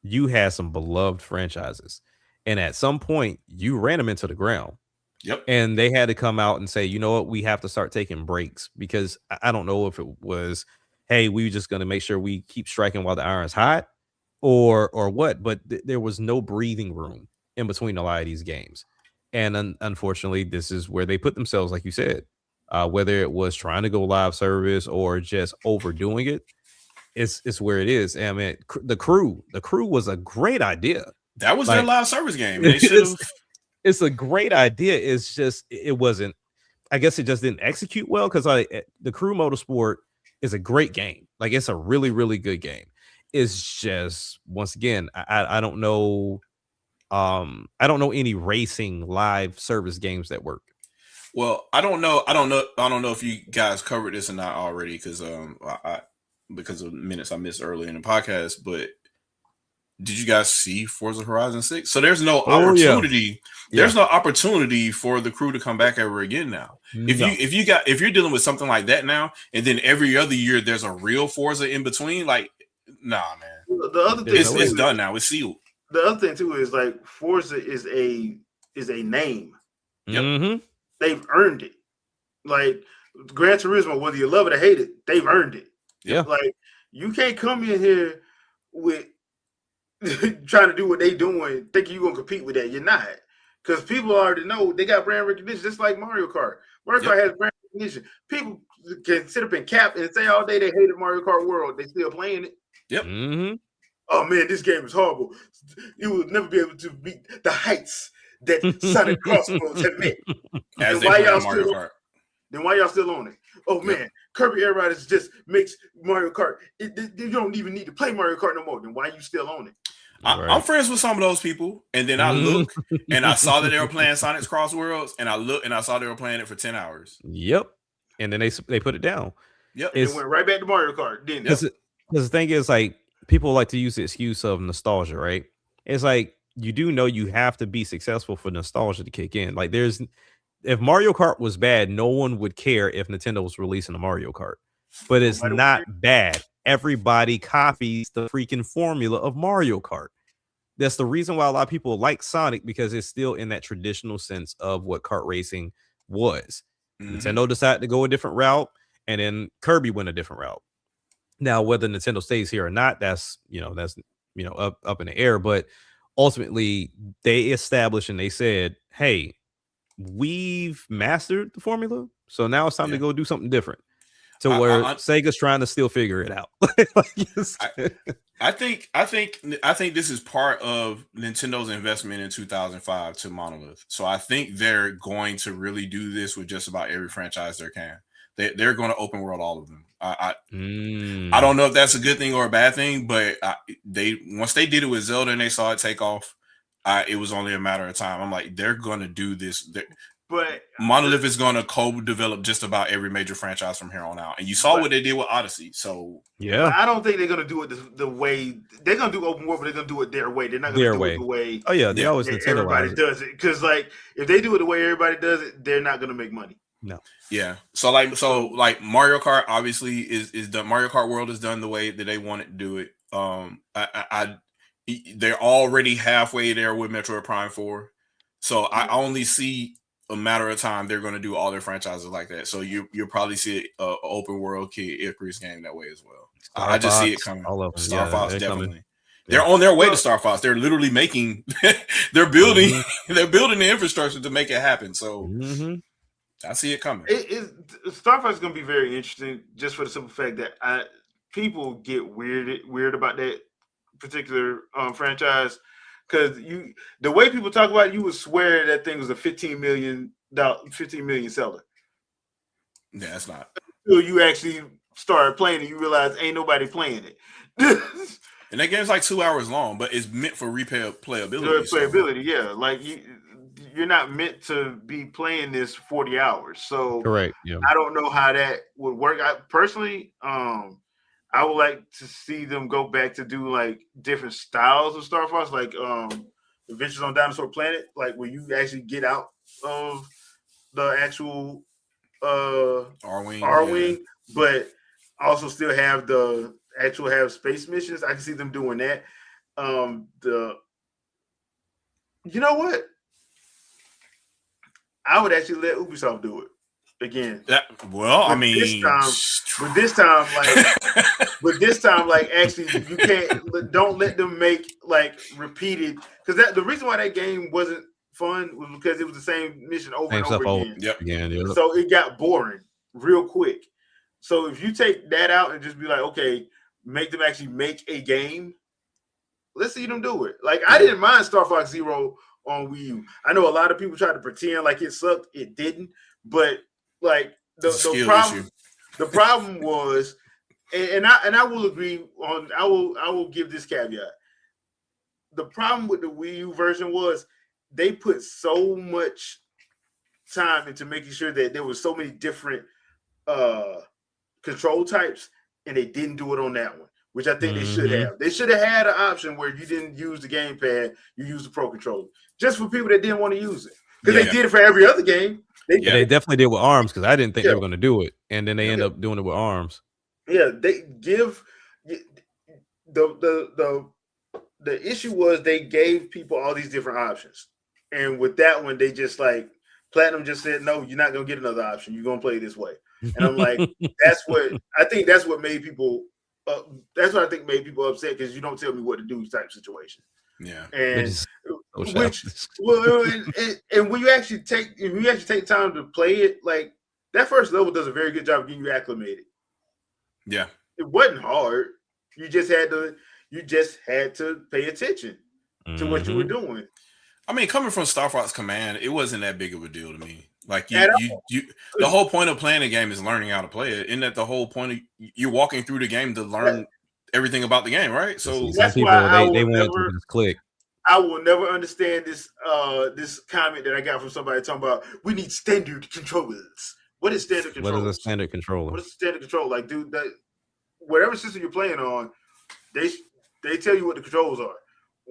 you had some beloved franchises, and at some point you ran them into the ground. Yep. And they had to come out and say, you know what, we have to start taking breaks, because I don't know if it was, hey, we just going to make sure we keep striking while the iron's hot, or what, but there was no breathing room in between a lot of these games. And unfortunately, this is where they put themselves, like you said, whether it was trying to go live service or just overdoing it, it's where it is. And I mean, the crew was a great idea. That was their live service game. They should have. It's a great idea. It's just, it wasn't. I guess it just didn't execute well because the Crew Motorsport is a great game. Like it's a really, really good game. It's just once again, I don't know. I don't know any racing live service games that work. Well, I don't know if you guys covered this or not already because because of minutes I missed earlier in the podcast. But did you guys see Forza Horizon 6? So there's no opportunity. Yeah. There's no opportunity for the Crew to come back ever again now. No. If you're dealing with something like that now, and then every other year there's a real Forza in between, like nah, man. The other thing it's done now. It's sealed. The other thing too is like Forza is a name. Yep. Mm-hmm. They've earned it. Like Gran Turismo, whether you love it or hate it, they've earned it. Yeah. Like you can't come in here with trying to do what they doing, thinking you're gonna compete with that. You're not. Because people already know they got brand recognition, just like Mario Kart. Mario Kart has brand recognition. People can sit up and cap and say all day they hated Mario Kart World. They still playing it. Yep. Mm-hmm. Oh man, this game is horrible. You will never be able to beat the heights that Sonic Crossroads have met. As then why y'all still on it? Oh man, Kirby Air Riders just makes Mario Kart. You don't even need to play Mario Kart no more. Then why you still on it? I'm friends with some of those people, and then I look and I saw that they were playing Sonic's Crossworlds, and I looked and I saw they were playing it for 10 hours. Yep, and then they put it down. Yep, it went right back to Mario Kart. Didn't it? Because the thing is, like, people like to use the excuse of nostalgia, right? It's like you do know you have to be successful for nostalgia to kick in. Like, if Mario Kart was bad, no one would care if Nintendo was releasing a Mario Kart, but it's not bad. Everybody copies the freaking formula of Mario Kart. That's the reason why a lot of people like Sonic, because it's still in that traditional sense of what kart racing was. Mm-hmm. Nintendo decided to go a different route, and then Kirby went a different route. Now, whether Nintendo stays here or not, that's up in the air. But ultimately, they established and they said, "Hey, we've mastered the formula, so now it's time to go do something different." To where Sega's trying to still figure it out. I think this is part of Nintendo's investment in 2005 to Monolith. So I think they're going to really do this with just about every franchise they can. They're going to open world all of them. I don't know if that's a good thing or a bad thing, but once they did it with Zelda and they saw it take off, it was only a matter of time. I'm like, they're going to do this. But Monolith is going to co-develop just about every major franchise from here on out. And you saw what they did with Odyssey. So yeah, I don't think they're going to do it the way they're going to do open world, but they're going to do it their way. They're not going to do it the way. Oh yeah, they always everybody does it. Because like if they do it the way everybody does it, they're not going to make money. No. Yeah. So Mario Kart obviously is done. Mario Kart World is done the way that they want it to do it. They're already halfway there with Metroid Prime 4. So I only see a matter of time they're going to do all their franchises like that. So you'll probably see an open world Kid Icarus game that way as well. I just see it coming. Star Fox definitely. Coming. They're on their way to Star Fox. They're literally making. They're building. They're building the infrastructure to make it happen. So I see it coming. Star Fox is going to be very interesting, just for the simple fact that people get weird about that particular franchise. Because the way people talk about it, you would swear that thing was a $15 million seller. Yeah, it's not. Until you actually start playing it, you realize ain't nobody playing it. And that game's like 2 hours long, but it's meant for playability. Playability, yeah. Like you're not meant to be playing this 40 hours. So correct. Yeah. I don't know how that would work. Personally, I would like to see them go back to do like different styles of Star Fox, like Adventures on Dinosaur Planet, like where you actually get out of the actual R-Wing, but also still have have space missions. I can see them doing that. You know what? I would actually let Ubisoft do it again. This time, actually, you can't. Don't let them make like repeated, because the reason why that game wasn't fun was because it was the same mission over and over again. Yep. So it got boring real quick. So if you take that out and just be like, okay, make them actually make a game. Let's see them do it. Like I didn't mind Star Fox Zero on Wii U. I know a lot of people tried to pretend like it sucked. It didn't, but like the skill problem. issue. The problem was, and I will agree on. I will give this caveat. The problem with the Wii U version was they put so much time into making sure that there was so many different control types, and they didn't do it on that one, which I think they should have. They should have had an option where you didn't use the gamepad, you use the Pro Controller, just for people that didn't want to use it, because they did it for every other game. They definitely did with ARMS, because I didn't think they were going to do it, and then they end up doing it with ARMS. Yeah, they give the issue was they gave people all these different options, and with that one, they just like Platinum just said, no, you're not gonna get another option. You're gonna play this way. And I'm like, that's what made people. That's what I think made people upset, because you don't tell me what to do type situation. Yeah, and and when you actually take time to play it, like that first level does a very good job of getting you acclimated. Yeah, it wasn't hard. You just had to pay attention to what you were doing. I mean, coming from Star Fox Command, it wasn't that big of a deal to me. Like the whole point of playing the game is learning how to play it. Isn't that the whole point of you're walking through the game to learn everything about the game, right? So that's why they want to just click. I will never understand this this comment that I got from somebody talking about we need standard controllers. What is standard controller? What is a standard controller? What is a standard controller? Like, dude, that whatever system you're playing on, they tell you what the controls are.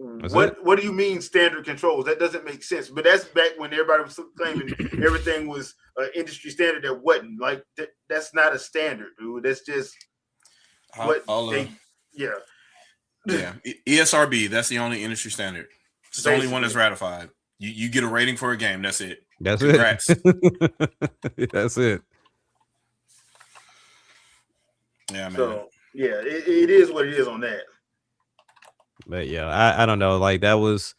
What do you mean standard controls? That doesn't make sense. But that's back when everybody was claiming everything was industry standard. That wasn't. Like that's not a standard, dude. That's just yeah. ESRB. That's the only industry standard. It's the only one that's ratified. You get a rating for a game. That's it. That's Congrats. it. That's it. Yeah, man. So yeah, it is what it is on that. But yeah, I don't know. Like that's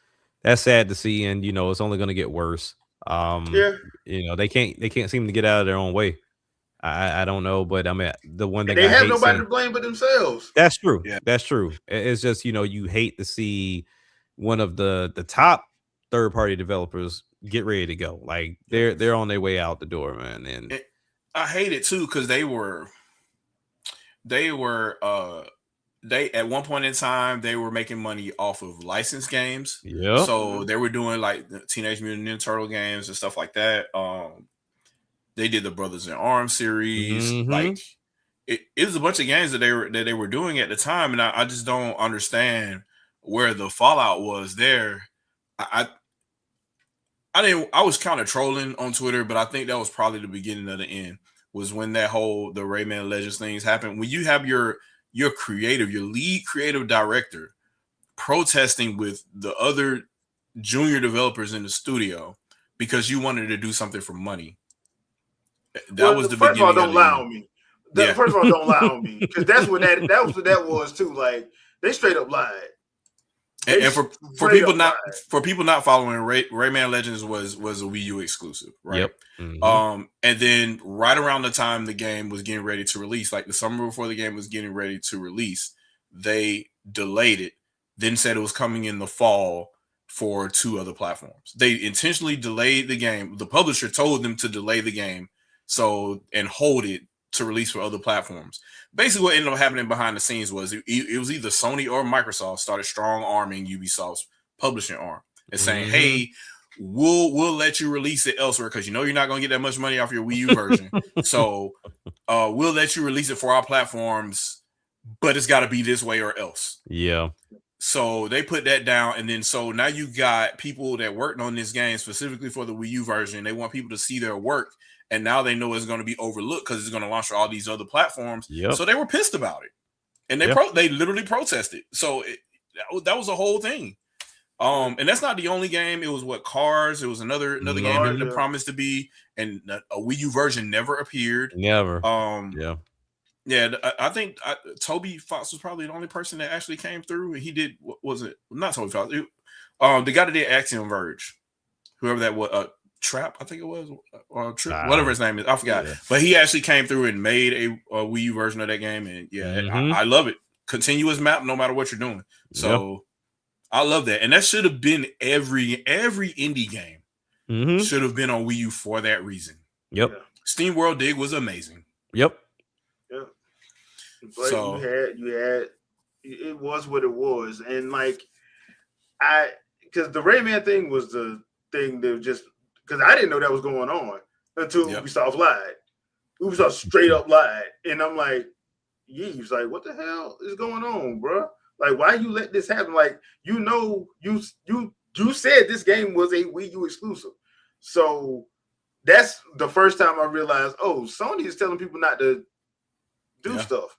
sad to see, and it's only going to get worse. They can't seem to get out of their own way. I don't know, but I mean the one thing they have nobody to blame but themselves. That's true. Yeah. That's true. It's just you hate to see one of the top third-party developers get ready to go. Like they're on their way out the door, man. And I hate it too, because they at one point in time they were making money off of licensed games. Yeah. So they were doing like the Teenage Mutant Ninja Turtle games and stuff like that. They did the Brothers in Arms series. Like it was a bunch of games that they were doing at the time, and I just don't understand where the fallout was there. I was kind of trolling on Twitter, but I think that was probably the beginning of the end. Was when the Rayman Legends things happened. When you have your lead creative director protesting with the other junior developers in the studio because you wanted to do something for money. That was the beginning. First of all, don't lie on me. First of all, don't lie on me, because that's what that was too. Like they straight up lied. And for people not following, Rayman Legends was a Wii U exclusive, right? Yep. And then right around the time the game was getting ready to release, like the summer before the game was getting ready to release, they delayed it. Then said it was coming in the fall for 2 other platforms. They intentionally delayed the game. The publisher told them to delay the game and hold it to release for other platforms. Basically, what ended up happening behind the scenes was it was either Sony or Microsoft started strong arming Ubisoft's publishing arm and saying, "Hey, we'll let you release it elsewhere because you're not going to get that much money off your Wii U version. So we'll let you release it for our platforms, but it's got to be this way or else." Yeah. So they put that down, and then so now you got people that worked on this game specifically for the Wii U version. They want people to see their work. And now they know it's going to be overlooked because it's going to launch for all these other platforms. Yep. So they were pissed about it, and they literally protested. So that was a whole thing. And that's not the only game. It was Cars. It was another game that promised to be, and a Wii U version never appeared. Never. Yeah. I think Toby Fox was probably the only person that actually came through. And he did. What was it? Not Toby Fox. The guy that did Axiom Verge, whoever that was. Trap, I think it was, or whatever his name is, I forgot. Yeah. But he actually came through and made a Wii U version of that game, and I love it. Continuous map, no matter what you're doing. So I love that, and that should have been every indie game should have been on Wii U for that reason. Yep. Steam World Dig was amazing. Yep. Yeah. But So you had it was what it was. And like because the Rayman thing was the thing that just because I didn't know that was going on until Ubisoft lied. Ubisoft straight up lied. And I'm like, Yeeves, like, what the hell is going on, bro? Like, why you let this happen? Like, you said this game was a Wii U exclusive. So that's the first time I realized, oh, Sony is telling people not to do stuff.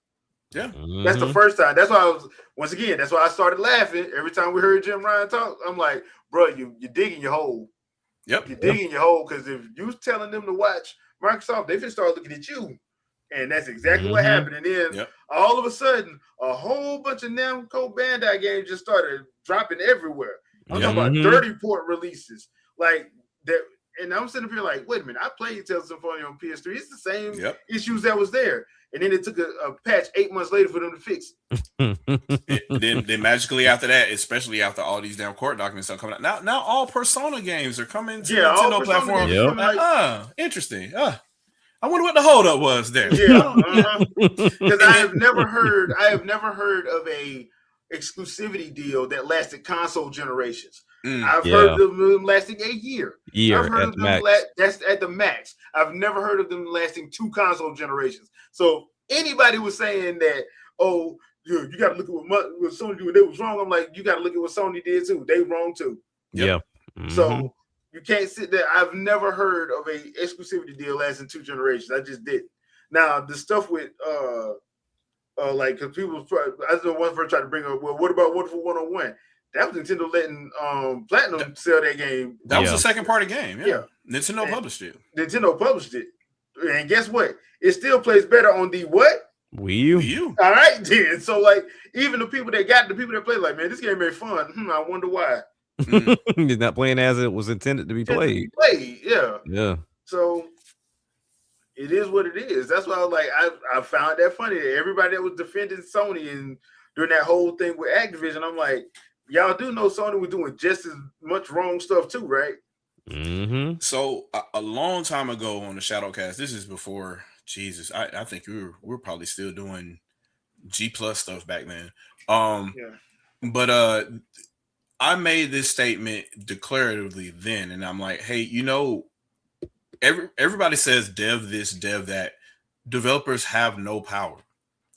Yeah. That's the first time. That's why that's why I started laughing every time we heard Jim Ryan talk. I'm like, bro, you're digging your hole. Yep. You're digging your hole because if you telling them to watch Microsoft, they just start looking at you. And that's exactly what happened. And then all of a sudden, a whole bunch of Namco Bandai games just started dropping everywhere. I'm talking about dirty port releases. Like that. And I'm sitting up here like, wait a minute, I played Tales of Symphonia on PS3. It's the same issues that was there. And then it took a patch 8 months later for them to fix it. then magically after that, especially after all these damn court documents are coming out. Now all Persona games are coming to Nintendo platform. Interesting. I wonder what the holdup was there. Yeah, because I have never heard of a exclusivity deal that lasted console generations. I've heard of them lasting a year. I've heard of them that's at the max. I've never heard of them lasting 2 console generations. So anybody was saying that, oh, you got to look at what Sony did. They was wrong. I'm like, you got to look at what Sony did too. They wrong too. Yeah. So you can't sit there. I've never heard of a exclusivity deal lasting 2 generations. I just didn't. Now the stuff with like because people, I was the one first tried to bring up. Well, what about Wonderful 101? That was Nintendo letting Platinum sell that game. That was the second party game. Yeah. Nintendo published it. Nintendo published it, and guess what? It still plays better on the what? Wii U. All right, then. So like, even the people that play, like, man, this game ain't fun. I wonder why. He's not playing as it was intended to be played. Yeah. So it is what it is. That's why I was like, I found that funny that everybody that was defending Sony and during that whole thing with Activision, I'm like, y'all do know Sony was doing just as much wrong stuff too, right? So a long time ago on the Shadowcast, this is before Jesus. I think we were probably still doing G+ stuff back then. But I made this statement declaratively then, and I'm like, hey, everybody says dev this, dev that. Developers have no power.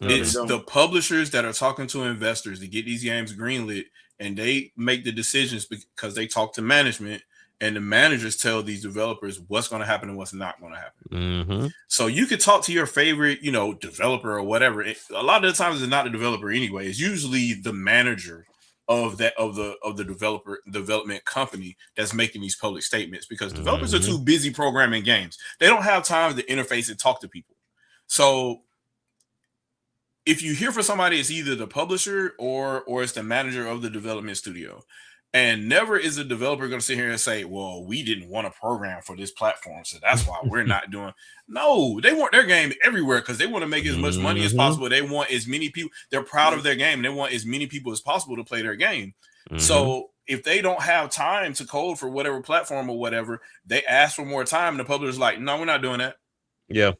It's the publishers that are talking to investors to get these games greenlit, and they make the decisions because they talk to management, and the managers tell these developers what's going to happen and what's not going to happen. So you could talk to your favorite, developer or whatever. A lot of the times it's not the developer anyway. It's usually the manager of the development company that's making these public statements because developers are too busy programming games. They don't have time to interface and talk to people. So if you hear from somebody, it's either the publisher or it's the manager of the development studio. And never is a developer going to sit here and say, well, we didn't want to program for this platform, so that's why we're not doing. No, they want their game everywhere because they want to make as much money as possible. They want as many people. They're proud of their game. And they want as many people as possible to play their game. So if they don't have time to code for whatever platform or whatever, they ask for more time. And the publisher's like, no, we're not doing that. Yeah.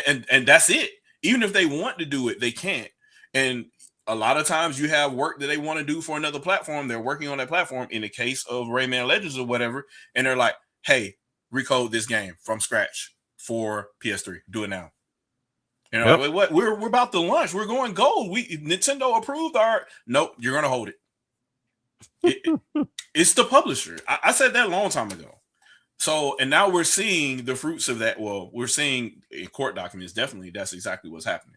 And that's it. Even if they want to do it, they can't. And a lot of times you have work that they want to do for another platform. They're working on that platform in the case of Rayman Legends or whatever. And they're like, hey, recode this game from scratch for PS3. Do it now. Like, what? We're about to launch. We're going gold. Nintendo approved our. Nope, you're going to hold it. It's the publisher. I said that a long time ago. So, and now we're seeing the fruits of that. Well, we're seeing in court documents, definitely that's exactly what's happening.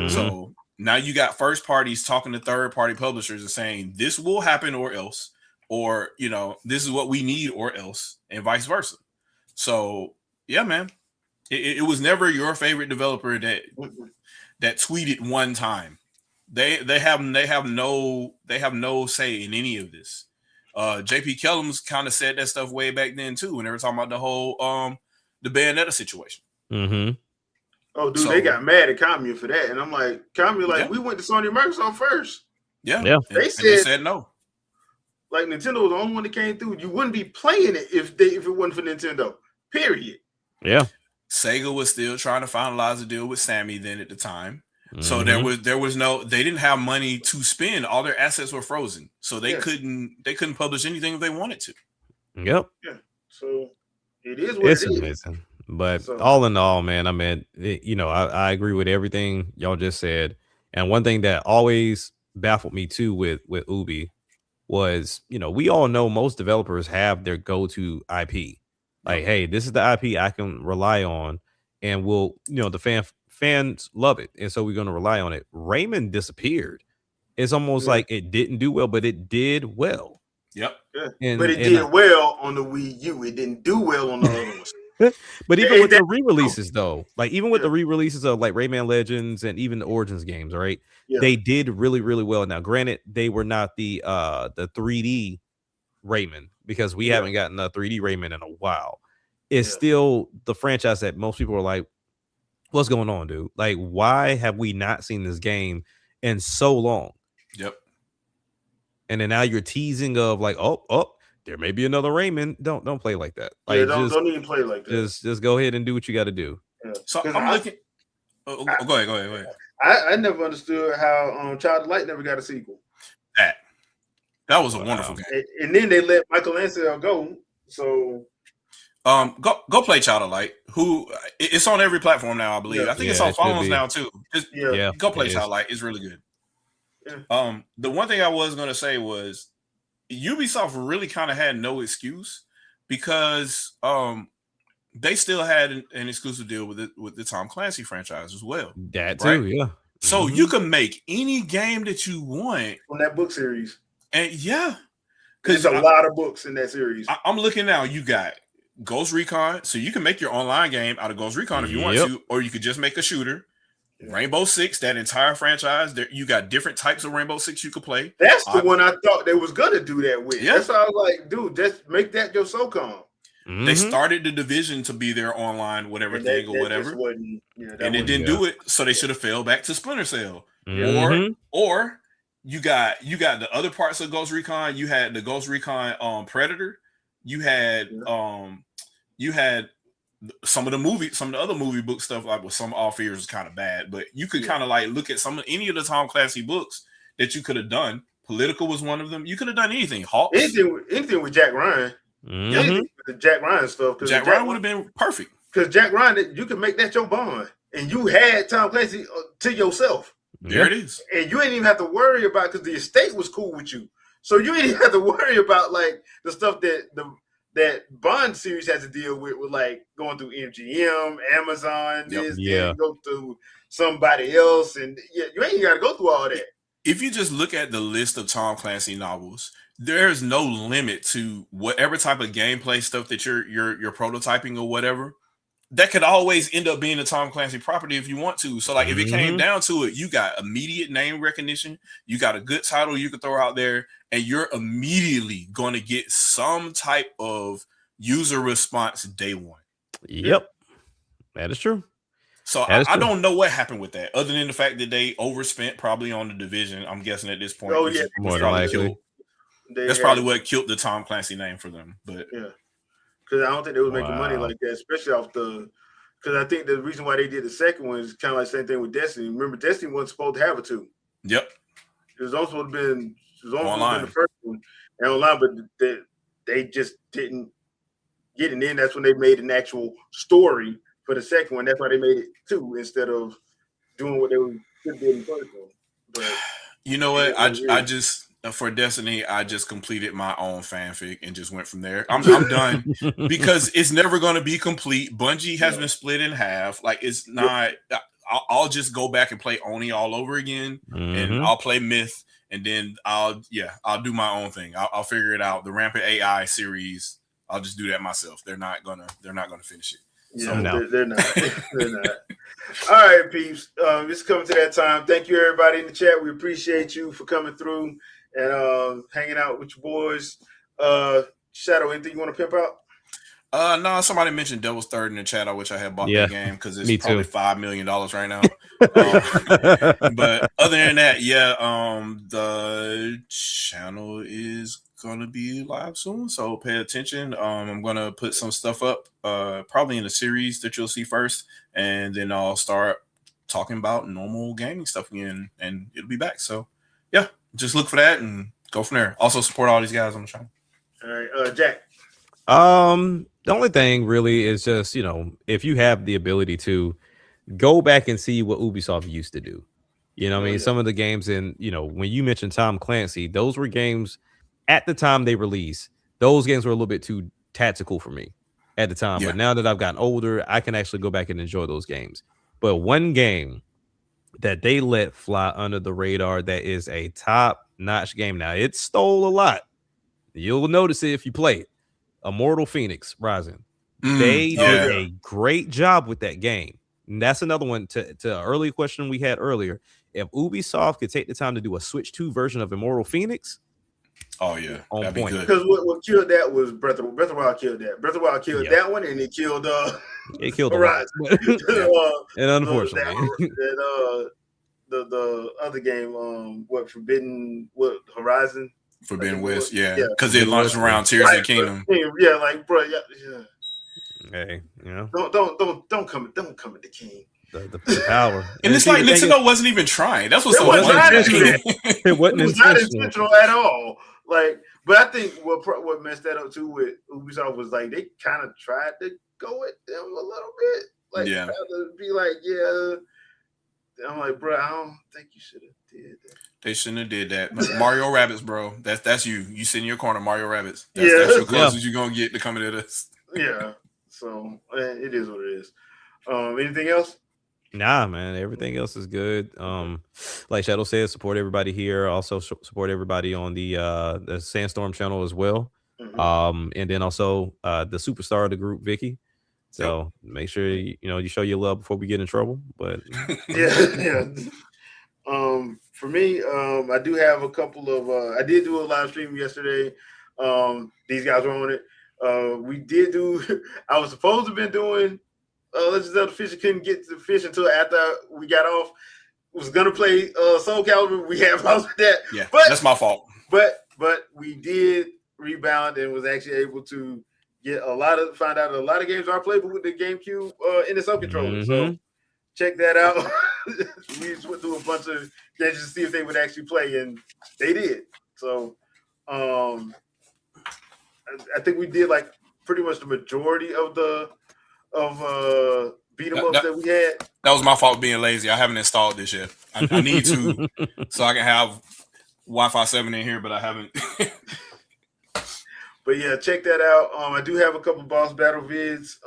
So now you got first parties talking to third party publishers and saying this will happen or else, or, this is what we need or else, and vice versa. So yeah, man, it was never your favorite developer that tweeted one time. They have no say in any of this. JP Kellums kind of said that stuff way back then too, when they were talking about the whole the Bayonetta situation. Oh, dude, they got mad at Kamiya for that, and I'm like, Kamiya, we went to Sony and Microsoft first. Yeah. They said no. Like Nintendo was the only one that came through. You wouldn't be playing it if it wasn't for Nintendo. Period. Yeah. Sega was still trying to finalize a deal with Sammy then at the time. So Mhm. there was no, they didn't have money to spend. All their assets were frozen, so they Yeah. couldn't publish anything if they wanted to. Yep. Yeah. So it is what It's it is. amazing. But So all in all, man, I mean, I agree with everything y'all just said. And one thing that always baffled me too with Ubi was, we all know most developers have their go-to IP. Like, hey, this is the IP I can rely on, and the fans love it, and so we're going to rely on it. Rayman disappeared. It's almost yeah, like it didn't do well, but it did well. Yep. yeah. And But it did well on the Wii U. It didn't do well on the other ones. but even Ain't with the that- re-releases though, like even with Yeah. the re-releases of like Rayman Legends and even the Origins games, right? Yeah. They did really, really well. Now, granted, they were not the 3D Rayman, because we Yeah. haven't gotten a 3D Rayman in a while. It's Yeah. still the franchise that most people are like, what's going on, dude? Like, why have we not seen this game in so long? Yep. And then now you're teasing of like, oh, there may be another Rayman. Don't play like that. Yeah, Like, don't even play like that. just go ahead and do what you got to do. Yeah. So 'Cause I'm looking. Go ahead. I never understood how Child of Light never got a sequel. That was a wonderful game. And then they let Michael Ansel go. So Go play Child of Light. It's on every platform now, I believe. Yeah. I think it's Yeah, on it should phones be. now too. yeah. Go play it Child is. of Light. It's really good. Yeah. The one thing I was gonna say was Ubisoft really kind of had no excuse, because they still had an exclusive deal with the Tom Clancy franchise as well. That Right. too, yeah. So Mhm. you can make any game that you want, On that book series. and There's because a lot of books in that series. I'm looking now. You got Ghost Recon, so you can make your online game out of Ghost Recon if you want Yep. to, or you could just make a shooter. Yeah. Rainbow Six, that entire franchise, there you got different types of Rainbow Six you could play. That's the one I thought they was gonna do that with. Yeah. That's why I was like, dude, just make that your SOCOM. They Mhm. started the Division to be their online whatever And thing or that whatever, just wasn't, that and it wasn't- didn't Yeah. do it, so they should have fell back to Splinter Cell. Mhm. Or you got the other parts of Ghost Recon. You had the Ghost Recon Predator. You had some of the other movie book stuff, like with some All Fears is kind of bad, but you could kind of like look at any of the Tom Clancy books that you could have done. Political was one of them. You could have done anything. Hawks. anything with Jack Ryan. Mhm. Anything with the Jack Ryan stuff. Jack Ryan would have been perfect. Because Jack Ryan, you can make that your bond. And you had Tom Clancy to yourself. There it is. And you ain't even have to worry about, because the estate was cool with you. So you ain't even have to worry about like the stuff that Bond series has to deal with like going through MGM, Amazon, Yep. then go through somebody else. And you ain't got to go through all that. If you just look at the list of Tom Clancy novels, there's no limit to whatever type of gameplay stuff that you're prototyping or whatever. That could always end up being a Tom Clancy property if you want to. So, like, if it came down to it, you got immediate name recognition, you got a good title you can throw out there, and you're immediately going to get some type of user response day one. Yep. That is true. So I don't know what happened with that, other than the fact that they overspent probably on the Division. I'm guessing at this point. Oh, yeah. More than likely. That's probably what killed the Tom Clancy name for them. But yeah, because I don't think they was making money like that, especially off the. Because I think the reason why they did the second one is kind of like the same thing with Destiny. Remember, Destiny wasn't supposed to have a 2. Yep. It was also supposed to have been Online. The first one and online, but they just didn't get it. And then that's when they made an actual story for the second one. That's why they made it 2 instead of doing what they should do in the first one. But you know what? I just for Destiny, I just completed my own fanfic and just went from there. I'm done because it's never going to be complete. Bungie has been split in half. Like, it's not. I'll just go back and play Oni all over again, and I'll play Myth, and then I'll do my own thing. I'll figure it out. The Rampant AI series, I'll just do that myself. They're not gonna finish it. Yeah, so, they're not. They're not. All right, peeps. It's coming to that time. Thank you, everybody in the chat. We appreciate you for coming through and hanging out with your boys. Shadow, anything you want to pimp out? No, somebody mentioned Devil's Third in the chat. I wish I had bought that game because it's probably $5 million right now. But other than that, the channel is gonna be live soon, so pay attention. I'm gonna put some stuff up, probably in a series that you'll see first, and then I'll start talking about normal gaming stuff again, and it'll be back. So yeah, just look for that and go from there. Also support all these guys on the channel. All right, Jack. The only thing really is just, you know, if you have the ability to go back and see what Ubisoft used to do. You know what I mean? Some of the games in, you know, when you mentioned Tom Clancy, those were games at the time they released. Those games were a little bit too tactical for me at the time. Yeah. But now that I've gotten older, I can actually go back and enjoy those games. But one game that they let fly under the radar that is a top-notch game. Now, it stole a lot. You'll notice it if you play it. Immortal Phoenix Rising. They did a great job with that game. And that's another one to an early question we had earlier. If Ubisoft could take the time to do a Switch 2 version of Immortal Phoenix, oh yeah, on that'd be point. good. Because what killed that was Breath of the Wild killed that. Breath of the Wild killed that one, and it killed it killed Horizon. And unfortunately, the other game, Horizon. Forbidden West, because it launched around Tears of the Kingdom. Yeah, like bro, yeah. Hey, you know, don't come at the king. The power, and it's like Nintendo wasn't even trying. That's what's so funny. It wasn't not intentional at all. Like, but I think what messed that up too with Ubisoft was like they kind of tried to go at them a little bit. Like, to be like, I'm like, bro, I don't think you should have did that. They shouldn't have did that. Mario Rabbids, bro. That's you. You sit in your corner, Mario Rabbids. That's your closest you're gonna get to coming at us. Yeah. So it is what it is. Anything else? Nah, man. Everything else is good. Like Shadow said, support everybody here. Also support everybody on the Sandstorm channel as well. Mm-hmm. And then also the superstar of the group, Vicky. So make sure you show your love before we get in trouble. But yeah. For me, I do have a couple of. I did do a live stream yesterday. These guys were on it. We did do. I was supposed to have been doing. Let's just tell the fish. Couldn't get to the fish until after we got off. Was gonna play Soul Calibur. We had problems with that. Yeah, but that's my fault. But we did rebound and was actually able to get find out a lot of games are playable with the GameCube NSO controller. Mm-hmm. So check that out. We just went through a bunch of games to see if they would actually play, and they did. So I think we did like pretty much the majority of beat 'em ups that we had. That was my fault being lazy. I haven't installed this yet. I need to so I can have Wi-Fi 7 in here, but I haven't. But yeah, check that out. I do have a couple boss battle vids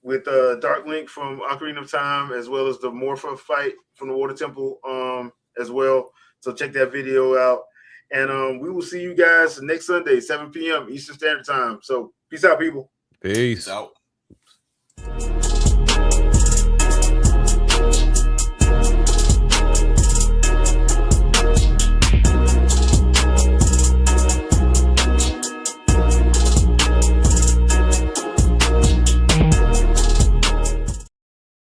with Dark Link from Ocarina of Time, as well as the Morpha fight from the Water Temple as well. So check that video out. And we will see you guys next Sunday, 7 p.m. Eastern Standard Time. So peace out, people. Peace out.